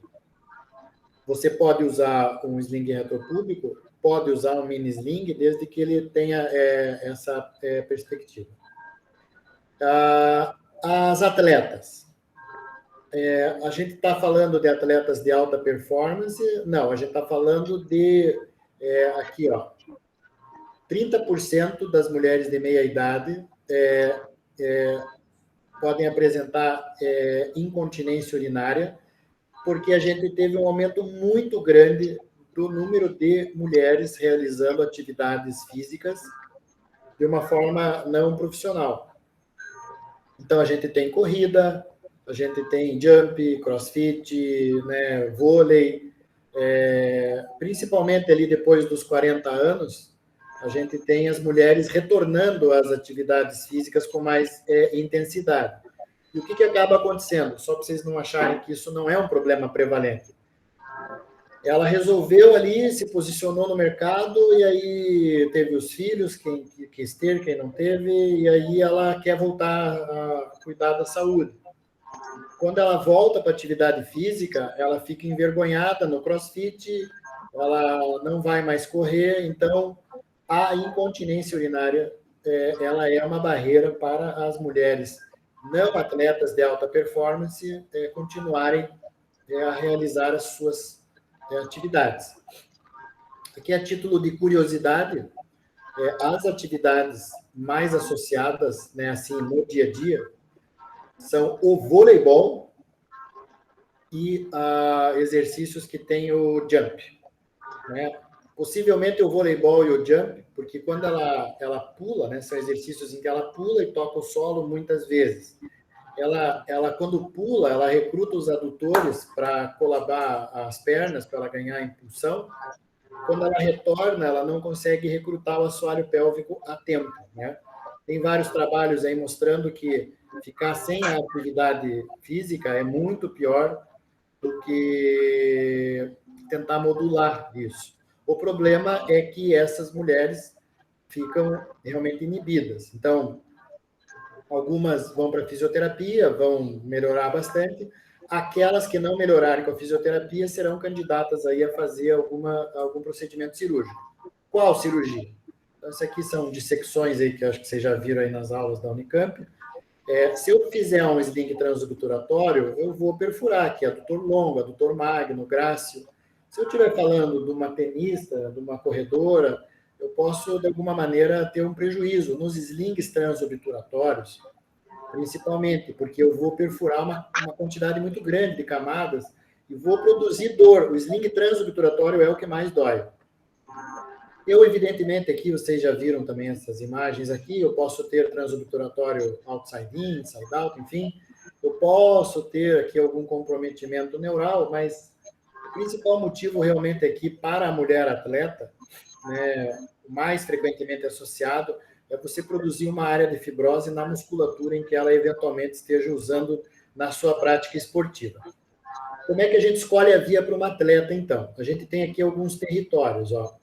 Você pode usar um sling retropúbico, pode usar um mini sling, desde que ele tenha essa perspectiva. As atletas. A gente está falando de atletas de alta performance? Não, a gente está falando de, aqui, ó, 30% das mulheres de meia idade podem apresentar incontinência urinária, porque a gente teve um aumento muito grande do número de mulheres realizando atividades físicas de uma forma não profissional. Então, a gente tem corrida, a gente tem jump, crossfit, né, vôlei, principalmente ali depois dos 40 anos, a gente tem as mulheres retornando às atividades físicas com mais intensidade. E o que acaba acontecendo? Só para vocês não acharem que isso não é um problema prevalente. Ela resolveu ali, se posicionou no mercado, e aí teve os filhos, quem quis ter, quem não teve, e aí ela quer voltar a cuidar da saúde. Quando ela volta para a atividade física, ela fica envergonhada no crossfit, ela não vai mais correr, então a incontinência urinária ela é uma barreira para as mulheres não atletas de alta performance continuarem a realizar as suas atividades. Aqui, a título de curiosidade, as atividades mais associadas, né, assim, no dia a dia, são o voleibol e exercícios que tem o jump, né? Possivelmente o voleibol e o jump, porque quando ela pula, né, são exercícios em que ela pula e toca o solo muitas vezes. Ela quando pula, ela recruta os adutores para colabar as pernas, para ela ganhar impulsão. Quando ela retorna, ela não consegue recrutar o assoalho pélvico a tempo, né? Tem vários trabalhos aí mostrando que ficar sem a atividade física é muito pior do que tentar modular isso. O problema é que essas mulheres ficam realmente inibidas. Então, algumas vão para a fisioterapia, vão melhorar bastante. Aquelas que não melhorarem com a fisioterapia serão candidatas aí a fazer algum procedimento cirúrgico. Qual cirurgia? Então, isso aqui são dissecções aí que eu acho que vocês já viram aí nas aulas da Unicamp. Se eu fizer um sling transobturatório, eu vou perfurar aqui adutor longo, adutor magno, grácil. Se eu estiver falando de uma tenista, de uma corredora, eu posso, de alguma maneira, ter um prejuízo. Nos slings transobturatórios, principalmente, porque eu vou perfurar uma quantidade muito grande de camadas e vou produzir dor. O sling transobturatório é o que mais dói. Eu, evidentemente, aqui, vocês já viram também essas imagens aqui, eu posso ter transobturatório outside in, inside out, enfim. Eu posso ter aqui algum comprometimento neural, mas o principal motivo realmente aqui para a mulher atleta, né, mais frequentemente associado, é você produzir uma área de fibrose na musculatura em que ela eventualmente esteja usando na sua prática esportiva. Como é que a gente escolhe a via para uma atleta, então? A gente tem aqui alguns territórios, ó.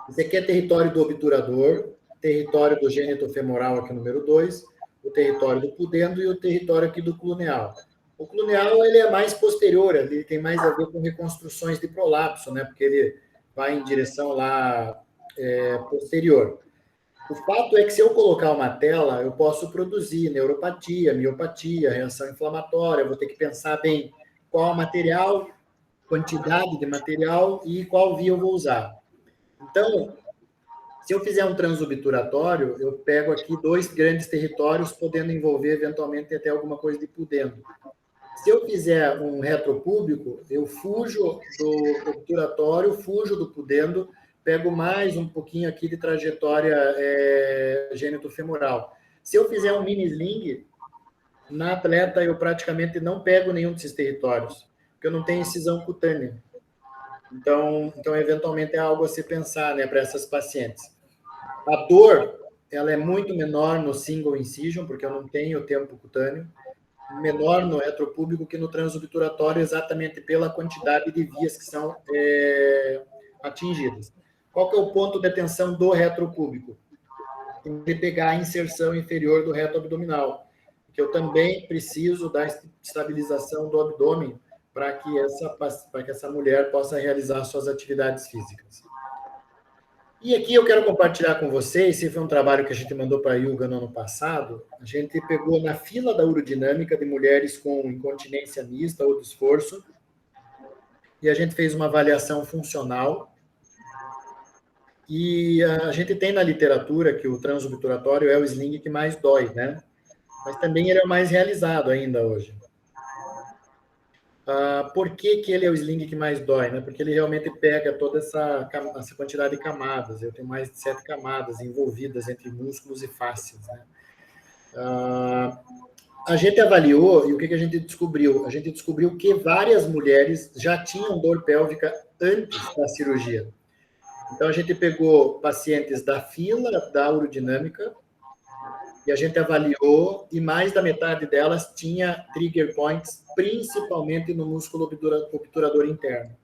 Esse aqui é território do obturador, território do gênito femoral aqui, número 2, o território do pudendo e o território aqui do cluneal. O cluneal, ele é mais posterior, ele tem mais a ver com reconstruções de prolapso, né? Porque ele vai em direção lá posterior. O fato é que, se eu colocar uma tela, eu posso produzir neuropatia, miopatia, reação inflamatória, eu vou ter que pensar bem qual material, quantidade de material e qual via eu vou usar. Então, se eu fizer um transobturatório, eu pego aqui 2 grandes territórios, podendo envolver, eventualmente, até alguma coisa de pudendo. Se eu fizer um retropúbico, eu fujo do obturatório, fujo do pudendo, pego mais um pouquinho aqui de trajetória gênito-femoral. Se eu fizer um mini sling, na atleta eu praticamente não pego nenhum desses territórios, porque eu não tenho incisão cutânea. Então eventualmente é algo a se pensar, né, para essas pacientes. A dor, ela é muito menor no single incision, porque eu não tenho tempo cutâneo, menor no retropúbico que no transobturatório, exatamente pela quantidade de vias que são atingidas. Qual que é o ponto de atenção do retropúbico? Tem que pegar a inserção inferior do reto abdominal, que eu também preciso da estabilização do abdômen para que essa mulher possa realizar suas atividades físicas. E aqui eu quero compartilhar com vocês, esse foi um trabalho que a gente mandou para a Yuga no ano passado. A gente pegou na fila da urodinâmica de mulheres com incontinência mista ou de esforço, e a gente fez uma avaliação funcional. E a gente tem na literatura que o transobturatório é o sling que mais dói, né? Mas também ele é o mais realizado ainda hoje. Por que ele é o sling que mais dói? Né? Porque ele realmente pega toda essa quantidade de camadas. Eu tenho mais de 7 camadas envolvidas entre músculos e fáscias. Né? A gente avaliou, e o que a gente descobriu? A gente descobriu que várias mulheres já tinham dor pélvica antes da cirurgia. Então, a gente pegou pacientes da fila da urodinâmica, e a gente avaliou, e mais da metade delas tinha trigger points, principalmente no músculo obturador interno.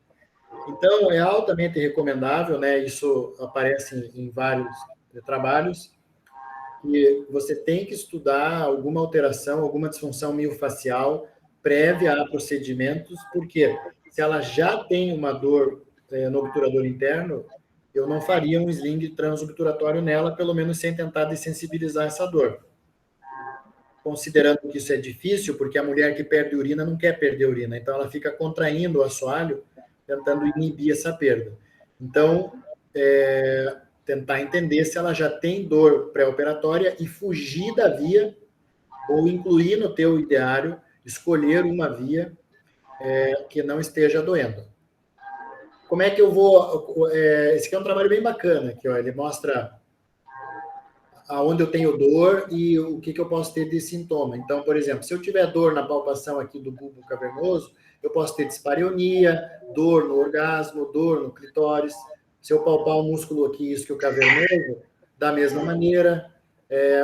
Então, é altamente recomendável, né? Isso aparece em vários trabalhos, que você tem que estudar alguma alteração, alguma disfunção miofacial prévia a procedimentos, porque se ela já tem uma dor no obturador interno, eu não faria um sling transobturatório nela, pelo menos sem tentar dessensibilizar essa dor. Considerando que isso é difícil, porque a mulher que perde urina não quer perder urina, então ela fica contraindo o assoalho, tentando inibir essa perda. Então, tentar entender se ela já tem dor pré-operatória e fugir da via, ou incluir no teu ideário, escolher uma via que não esteja doendo. Como é que eu vou... esse aqui é um trabalho bem bacana, aqui, ó, ele mostra aonde eu tenho dor e o que eu posso ter de sintoma. Então, por exemplo, se eu tiver dor na palpação aqui do bulbo cavernoso, eu posso ter dispareunia, dor no orgasmo, dor no clitóris. Se eu palpar o músculo aqui, isso que o cavernoso, da mesma maneira.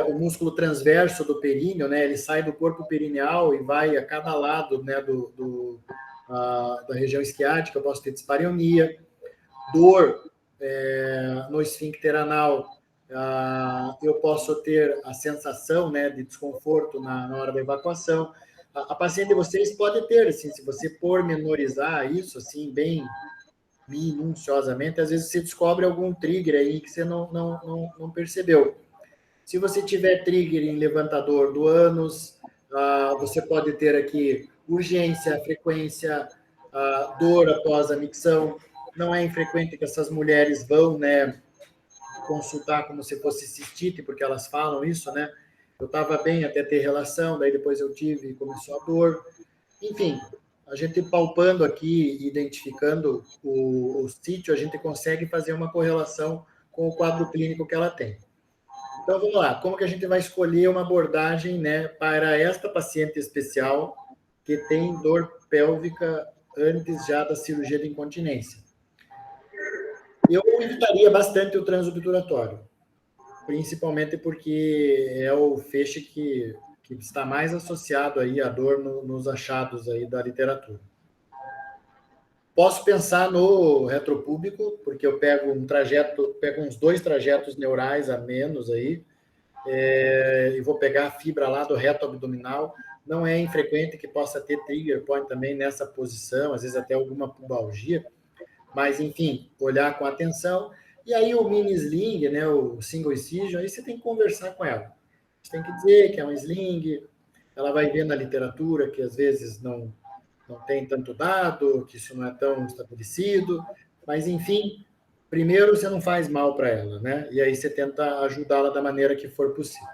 O músculo transverso do períneo, né, ele sai do corpo perineal e vai a cada lado, né, da região isquiática, eu posso ter dispareunia, dor no esfíncter anal, eu posso ter a sensação, né, de desconforto na hora da evacuação. A paciente de vocês pode ter, assim, se você pormenorizar isso, assim, bem minuciosamente, às vezes você descobre algum trigger aí que você não percebeu. Se você tiver trigger em levantador do ânus, você pode ter aqui urgência, frequência, dor após a micção. Não é infrequente que essas mulheres vão, né, consultar como se fosse cistite, porque elas falam isso, né? Eu estava bem até ter relação, daí depois eu tive e começou a dor. Enfim, a gente palpando aqui, identificando o sítio, a gente consegue fazer uma correlação com o quadro clínico que ela tem. Então, vamos lá. Como que a gente vai escolher uma abordagem, né, para esta paciente especial que tem dor pélvica antes já da cirurgia de incontinência? Eu evitaria bastante o transobturatório, principalmente porque é o feixe que está mais associado aí à dor nos achados aí da literatura. posso pensar no retropúbico, porque eu pego uns 2 trajetos neurais a menos aí, e vou pegar a fibra lá do reto abdominal. Não é infrequente que possa ter trigger point também nessa posição, às vezes até alguma pubalgia, mas, enfim, olhar com atenção. E aí o mini sling, né, o single incision, aí você tem que conversar com ela. Você tem que dizer que é um sling, ela vai ver na literatura que às vezes não tem tanto dado, que isso não é tão estabelecido, mas, enfim, primeiro você não faz mal para ela, né? E aí você tenta ajudá-la da maneira que for possível.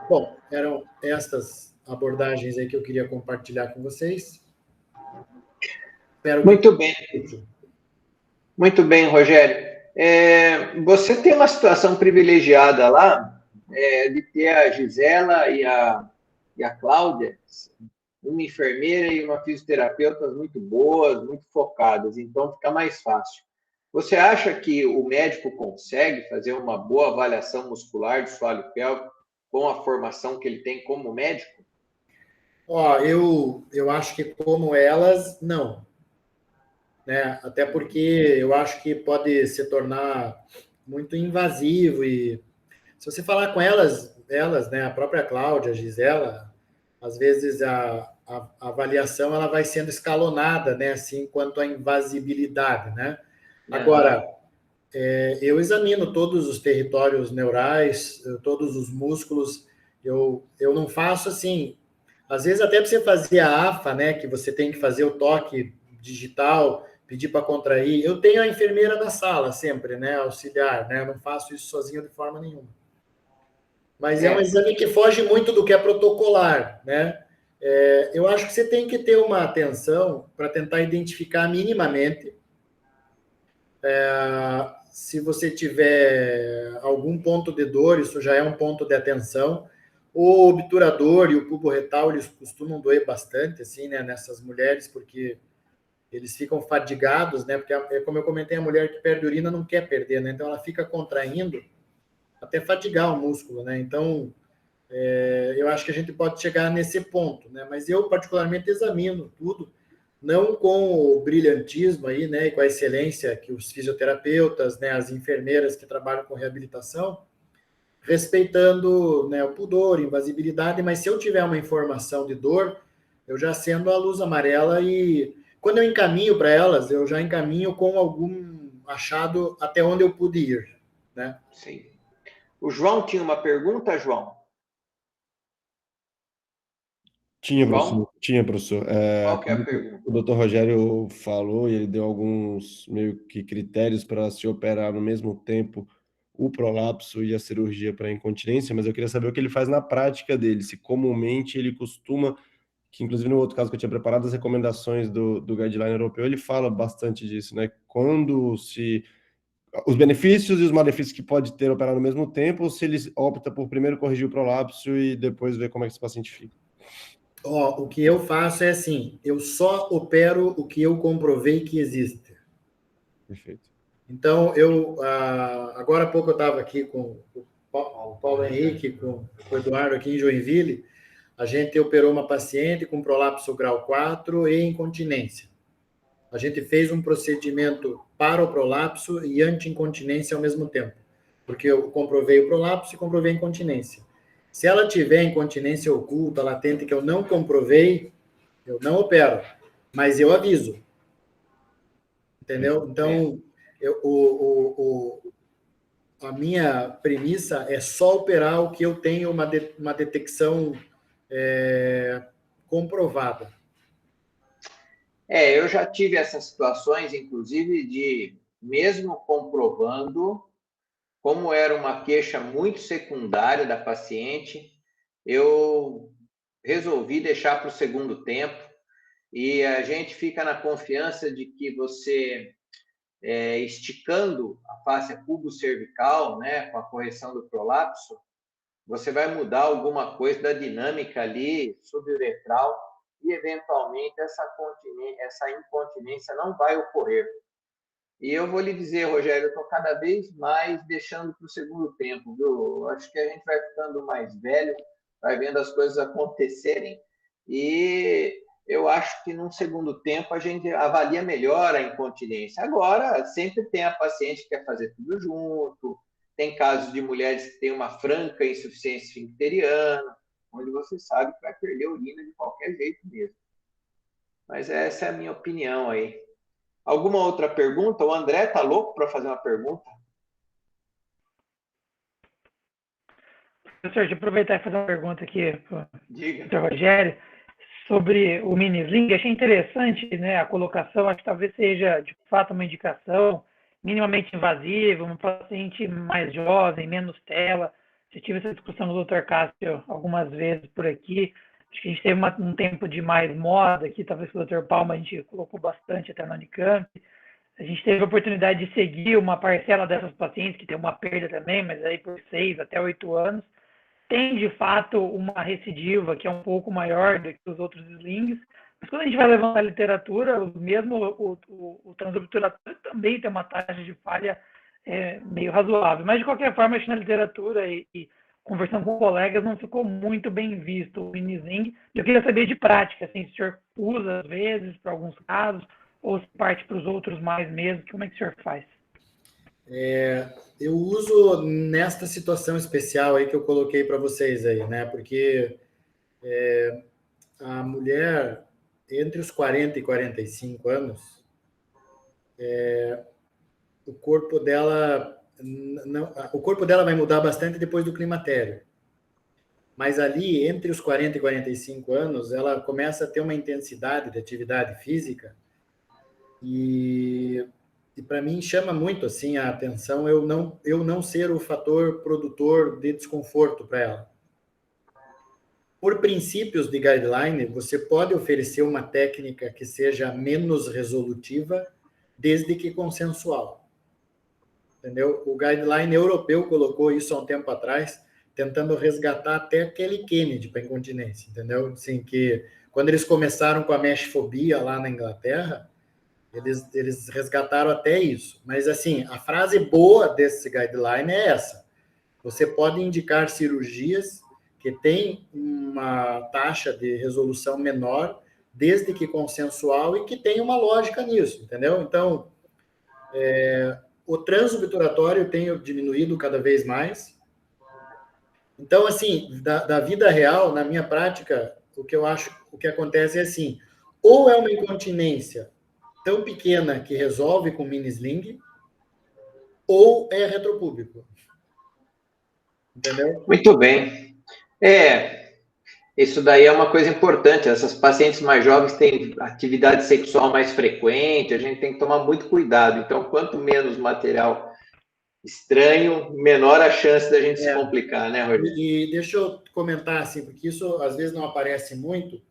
Bom, eram estas abordagens aí que eu queria compartilhar com vocês. Muito bem. Muito bem, Rogério. Você tem uma situação privilegiada lá, de ter a Gisela e a Cláudia, uma enfermeira e uma fisioterapeuta muito boas, muito focadas, então fica mais fácil. Você acha que o médico consegue fazer uma boa avaliação muscular de soalho pélvico com a formação que ele tem como médico? Eu acho que como elas, não. Né? Até porque eu acho que pode se tornar muito invasivo e se você falar com elas, né, a própria Cláudia, a Gisela, às vezes a avaliação ela vai sendo escalonada, né, assim, quanto à invasibilidade, né? Agora, eu examino todos os territórios neurais, todos os músculos, eu não faço assim, às vezes até para você fazer a AFA, né, que você tem que fazer o toque digital, pedir para contrair, eu tenho a enfermeira na sala sempre, né, auxiliar, né, eu não faço isso sozinho de forma nenhuma. Mas é um exame que foge muito do que é protocolar, né? Eu acho que você tem que ter uma atenção para tentar identificar minimamente se você tiver algum ponto de dor, isso já é um ponto de atenção. O obturador e o pubo retal, eles costumam doer bastante, assim, né, nessas mulheres, porque eles ficam fadigados, né? Porque, como eu comentei, a mulher que perde urina não quer perder, né? Então ela fica contraindo até fatigar o músculo, né? Então, eu acho que a gente pode chegar nesse ponto, né? Mas eu, particularmente, examino tudo, não com o brilhantismo aí, né? E com a excelência que os fisioterapeutas, né? As enfermeiras que trabalham com reabilitação, respeitando, né, o pudor, invasibilidade, mas se eu tiver uma informação de dor, eu já acendo a luz amarela e quando eu encaminho para elas, eu já encaminho com algum achado até onde eu pude ir, né? Sim. O João tinha uma pergunta, João? Tinha, professor. Tinha, professor. Qual que é a pergunta? O doutor Rogério falou e ele deu alguns meio que critérios para se operar no mesmo tempo o prolapso e a cirurgia para incontinência, mas eu queria saber o que ele faz na prática dele, se comumente ele costuma, que inclusive no outro caso que eu tinha preparado, as recomendações do guideline europeu, ele fala bastante disso, né? Quando se... Os benefícios e os malefícios que pode ter operar no mesmo tempo, ou se ele opta por primeiro corrigir o prolapso e depois ver como é que esse paciente fica. O que eu faço é assim, eu só opero o que eu comprovei que existe. Perfeito. Então, agora há pouco eu estava aqui com o Paulo Henrique, com o Eduardo aqui em Joinville, a gente operou uma paciente com prolapso grau 4 e incontinência. A gente fez um procedimento para o prolapso e anti-incontinência ao mesmo tempo, porque eu comprovei o prolapso e comprovei a incontinência. Se ela tiver incontinência oculta, latente, que eu não comprovei, eu não opero, mas eu aviso. Entendeu? Então, a minha premissa é só operar o que eu tenho uma detecção comprovada. Eu já tive essas situações, inclusive, de, mesmo comprovando, como era uma queixa muito secundária da paciente, eu resolvi deixar para o segundo tempo e a gente fica na confiança de que você, esticando a face pubo-cervical, né, com a correção do prolapso, você vai mudar alguma coisa da dinâmica ali suburetral e, eventualmente, essa incontinência não vai ocorrer. E eu vou lhe dizer, Rogério, eu estou cada vez mais deixando para o segundo tempo, viu? Acho que a gente vai ficando mais velho, vai vendo as coisas acontecerem e eu acho que num segundo tempo a gente avalia melhor a incontinência. Agora, sempre tem a paciente que quer fazer tudo junto, tem casos de mulheres que têm uma franca insuficiência esfincteriana, onde você sabe que vai perder urina de qualquer jeito mesmo. Mas essa é a minha opinião aí. Alguma outra pergunta? O André está louco para fazer uma pergunta? Professor, deixa eu aproveitar e fazer uma pergunta aqui para o Diga. Rogério sobre o mini sling. Achei interessante, né, a colocação, acho que talvez seja de fato uma indicação minimamente invasiva, um paciente mais jovem, menos tela. Já tive essa discussão com o Dr. Cássio algumas vezes por aqui. Acho que a gente teve um tempo de mais moda aqui, talvez com o Dr. Palma a gente colocou bastante até na Unicamp. A gente teve a oportunidade de seguir uma parcela dessas pacientes, que tem uma perda também, mas aí por 6 até 8 anos. Tem, de fato, uma recidiva que é um pouco maior do que os outros slings, mas quando a gente vai levantar a literatura, mesmo o transobturatório também tem uma taxa de falha meio razoável. Mas, de qualquer forma, acho que na literatura e conversando com colegas não ficou muito bem visto o mini sling. Eu queria saber de prática, assim, se o senhor usa às vezes para alguns casos, ou se parte para os outros mais mesmo, como é que o senhor faz? Eu uso nesta situação especial aí que eu coloquei para vocês aí, né? Porque a mulher entre os 40 e 45 anos, o corpo dela vai mudar bastante depois do climatério. Mas ali, entre os 40 e 45 anos, ela começa a ter uma intensidade de atividade física e para mim chama muito assim a atenção eu não ser o fator produtor de desconforto para ela. Por princípios de guideline, você pode oferecer uma técnica que seja menos resolutiva, desde que consensual. Entendeu? O guideline europeu colocou isso há um tempo atrás, tentando resgatar até aquele Kennedy para incontinência, entendeu? Assim, que quando eles começaram com a meshfobia lá na Inglaterra, eles resgataram até isso. Mas, assim, a frase boa desse guideline é essa. Você pode indicar cirurgias que têm uma taxa de resolução menor, desde que consensual, e que tem uma lógica nisso, entendeu? Então, o transobturatório tem diminuído cada vez mais. Então, assim, da vida real, na minha prática, o que acontece é assim, ou é uma incontinência tão pequena que resolve com mini sling, ou é retropúbico. Entendeu? Muito bem. Isso daí é uma coisa importante. Essas pacientes mais jovens têm atividade sexual mais frequente, a gente tem que tomar muito cuidado. Então, quanto menos material estranho, menor a chance da gente se complicar, né, Rogério? E deixa eu comentar assim, porque isso às vezes não aparece muito,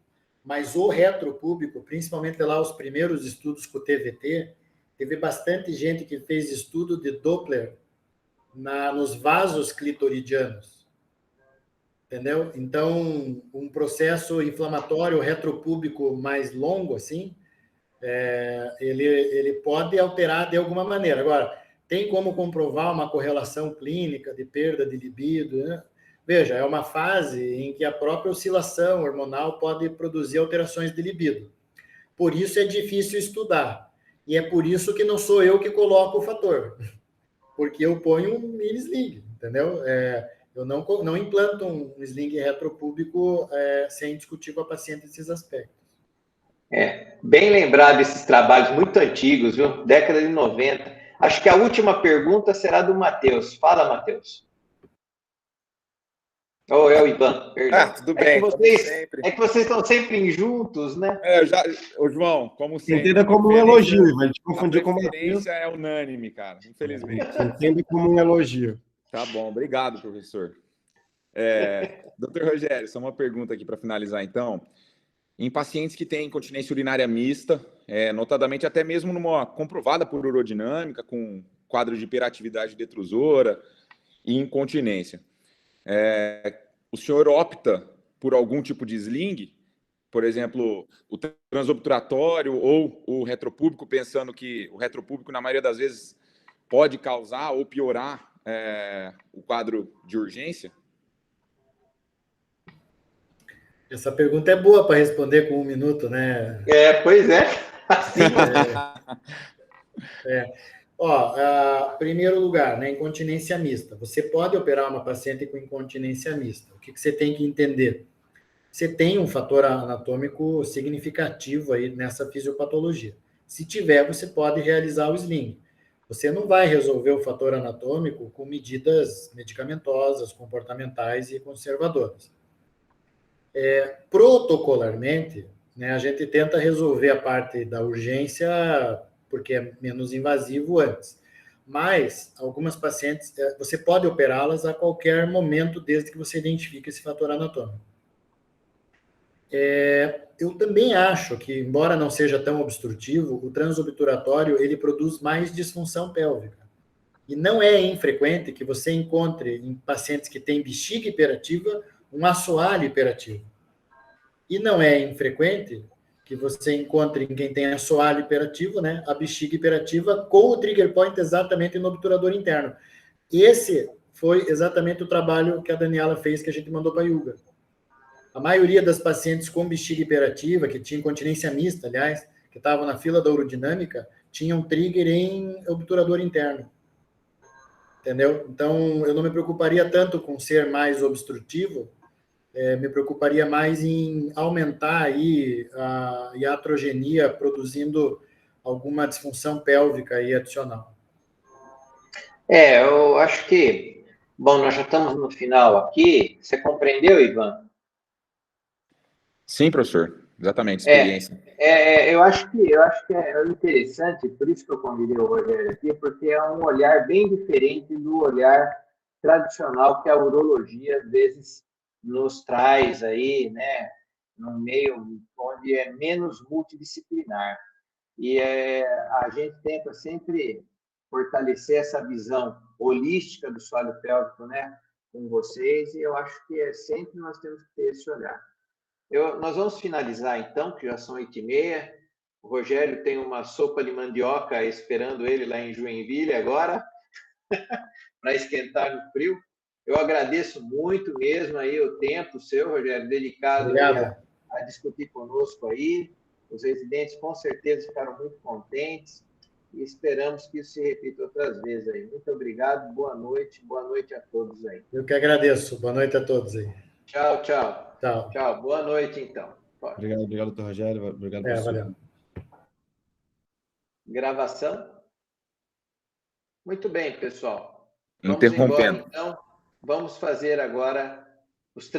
mas o retropúbico, principalmente lá os primeiros estudos com o TVT, teve bastante gente que fez estudo de Doppler nos vasos clitoridianos. Entendeu? Então, um processo inflamatório retropúbico mais longo, assim, ele pode alterar de alguma maneira. Agora, tem como comprovar uma correlação clínica de perda de libido, né? Veja, é uma fase em que a própria oscilação hormonal pode produzir alterações de libido. Por isso é difícil estudar. E é por isso que não sou eu que coloco o fator. Porque eu ponho um mini sling, entendeu? Eu não implanto um sling retropúbico sem discutir com a paciente esses aspectos. Bem lembrado esses trabalhos muito antigos, viu? Década de 90. Acho que a última pergunta será do Matheus. Fala, Matheus. Ou é o Ivan, perdão. Tudo bem. É que vocês estão sempre juntos, né? Ô, João, como sempre. Entenda como um elogio, Ivan. A gente confundiu com o Matheus. A preferência é unânime, cara, infelizmente. Entenda como um elogio. Tá bom, obrigado, professor. Doutor Rogério, só uma pergunta aqui para finalizar, então. Em pacientes que têm incontinência urinária mista, notadamente até mesmo numa comprovada por urodinâmica, com quadro de hiperatividade detrusora e incontinência, o senhor opta por algum tipo de sling, por exemplo, o transobturatório ou o retropúbico, pensando que o retropúbico, na maioria das vezes, pode causar ou piorar o quadro de urgência? Essa pergunta é boa para responder com 1 minuto, né? Pois é. Assim, Primeiro lugar, né, incontinência mista. Você pode operar uma paciente com incontinência mista. O que você tem que entender? Você tem um fator anatômico significativo aí nessa fisiopatologia. Se tiver, você pode realizar o sling. Você não vai resolver o fator anatômico com medidas medicamentosas, comportamentais e conservadoras. Protocolarmente, né, a gente tenta resolver a parte da urgência, porque é menos invasivo antes. Mas, algumas pacientes, você pode operá-las a qualquer momento, desde que você identifique esse fator anatômico. Eu também acho que, embora não seja tão obstrutivo, o transobturatório, ele produz mais disfunção pélvica. E não é infrequente que você encontre em pacientes que têm bexiga hiperativa, um assoalho hiperativo. E não é infrequente que você encontre em quem tem assoalho hiperativo, né, a bexiga hiperativa com o trigger point exatamente no obturador interno. Esse foi exatamente o trabalho que a Daniela fez, que a gente mandou para a Yuga. A maioria das pacientes com bexiga hiperativa, que tinha incontinência mista, aliás, que estavam na fila da urodinâmica, tinham trigger em obturador interno. Entendeu? Então, eu não me preocuparia tanto com ser mais obstrutivo, me preocuparia mais em aumentar aí a iatrogenia, produzindo alguma disfunção pélvica aí adicional. Eu acho que, bom, nós já estamos no final aqui. Você compreendeu, Ivan? Sim, professor. Exatamente, experiência. Eu acho que é interessante, por isso que eu convidei o Rogério aqui, porque é um olhar bem diferente do olhar tradicional que a urologia, às vezes, nos traz aí, né, num meio onde é menos multidisciplinar. E a gente tenta sempre fortalecer essa visão holística do solo pélvico, né, com vocês, e eu acho que sempre nós temos que ter esse olhar. Nós vamos finalizar, então, que já são 8h30. O Rogério tem uma sopa de mandioca esperando ele lá em Joinville agora, para esquentar no frio. Eu agradeço muito mesmo aí o tempo seu, Rogério, dedicado a discutir conosco aí. Os residentes, com certeza, ficaram muito contentes e esperamos que isso se repita outras vezes aí. Muito obrigado, boa noite a todos aí. Eu que agradeço. Boa noite a todos aí. Tchau, tchau. Tchau. Tchau. Boa noite, então. Obrigado, doutor Rogério. Obrigado, professor. Valeu. Gravação. Muito bem, pessoal. Vamos Interrompendo. embora, então. Vamos fazer agora os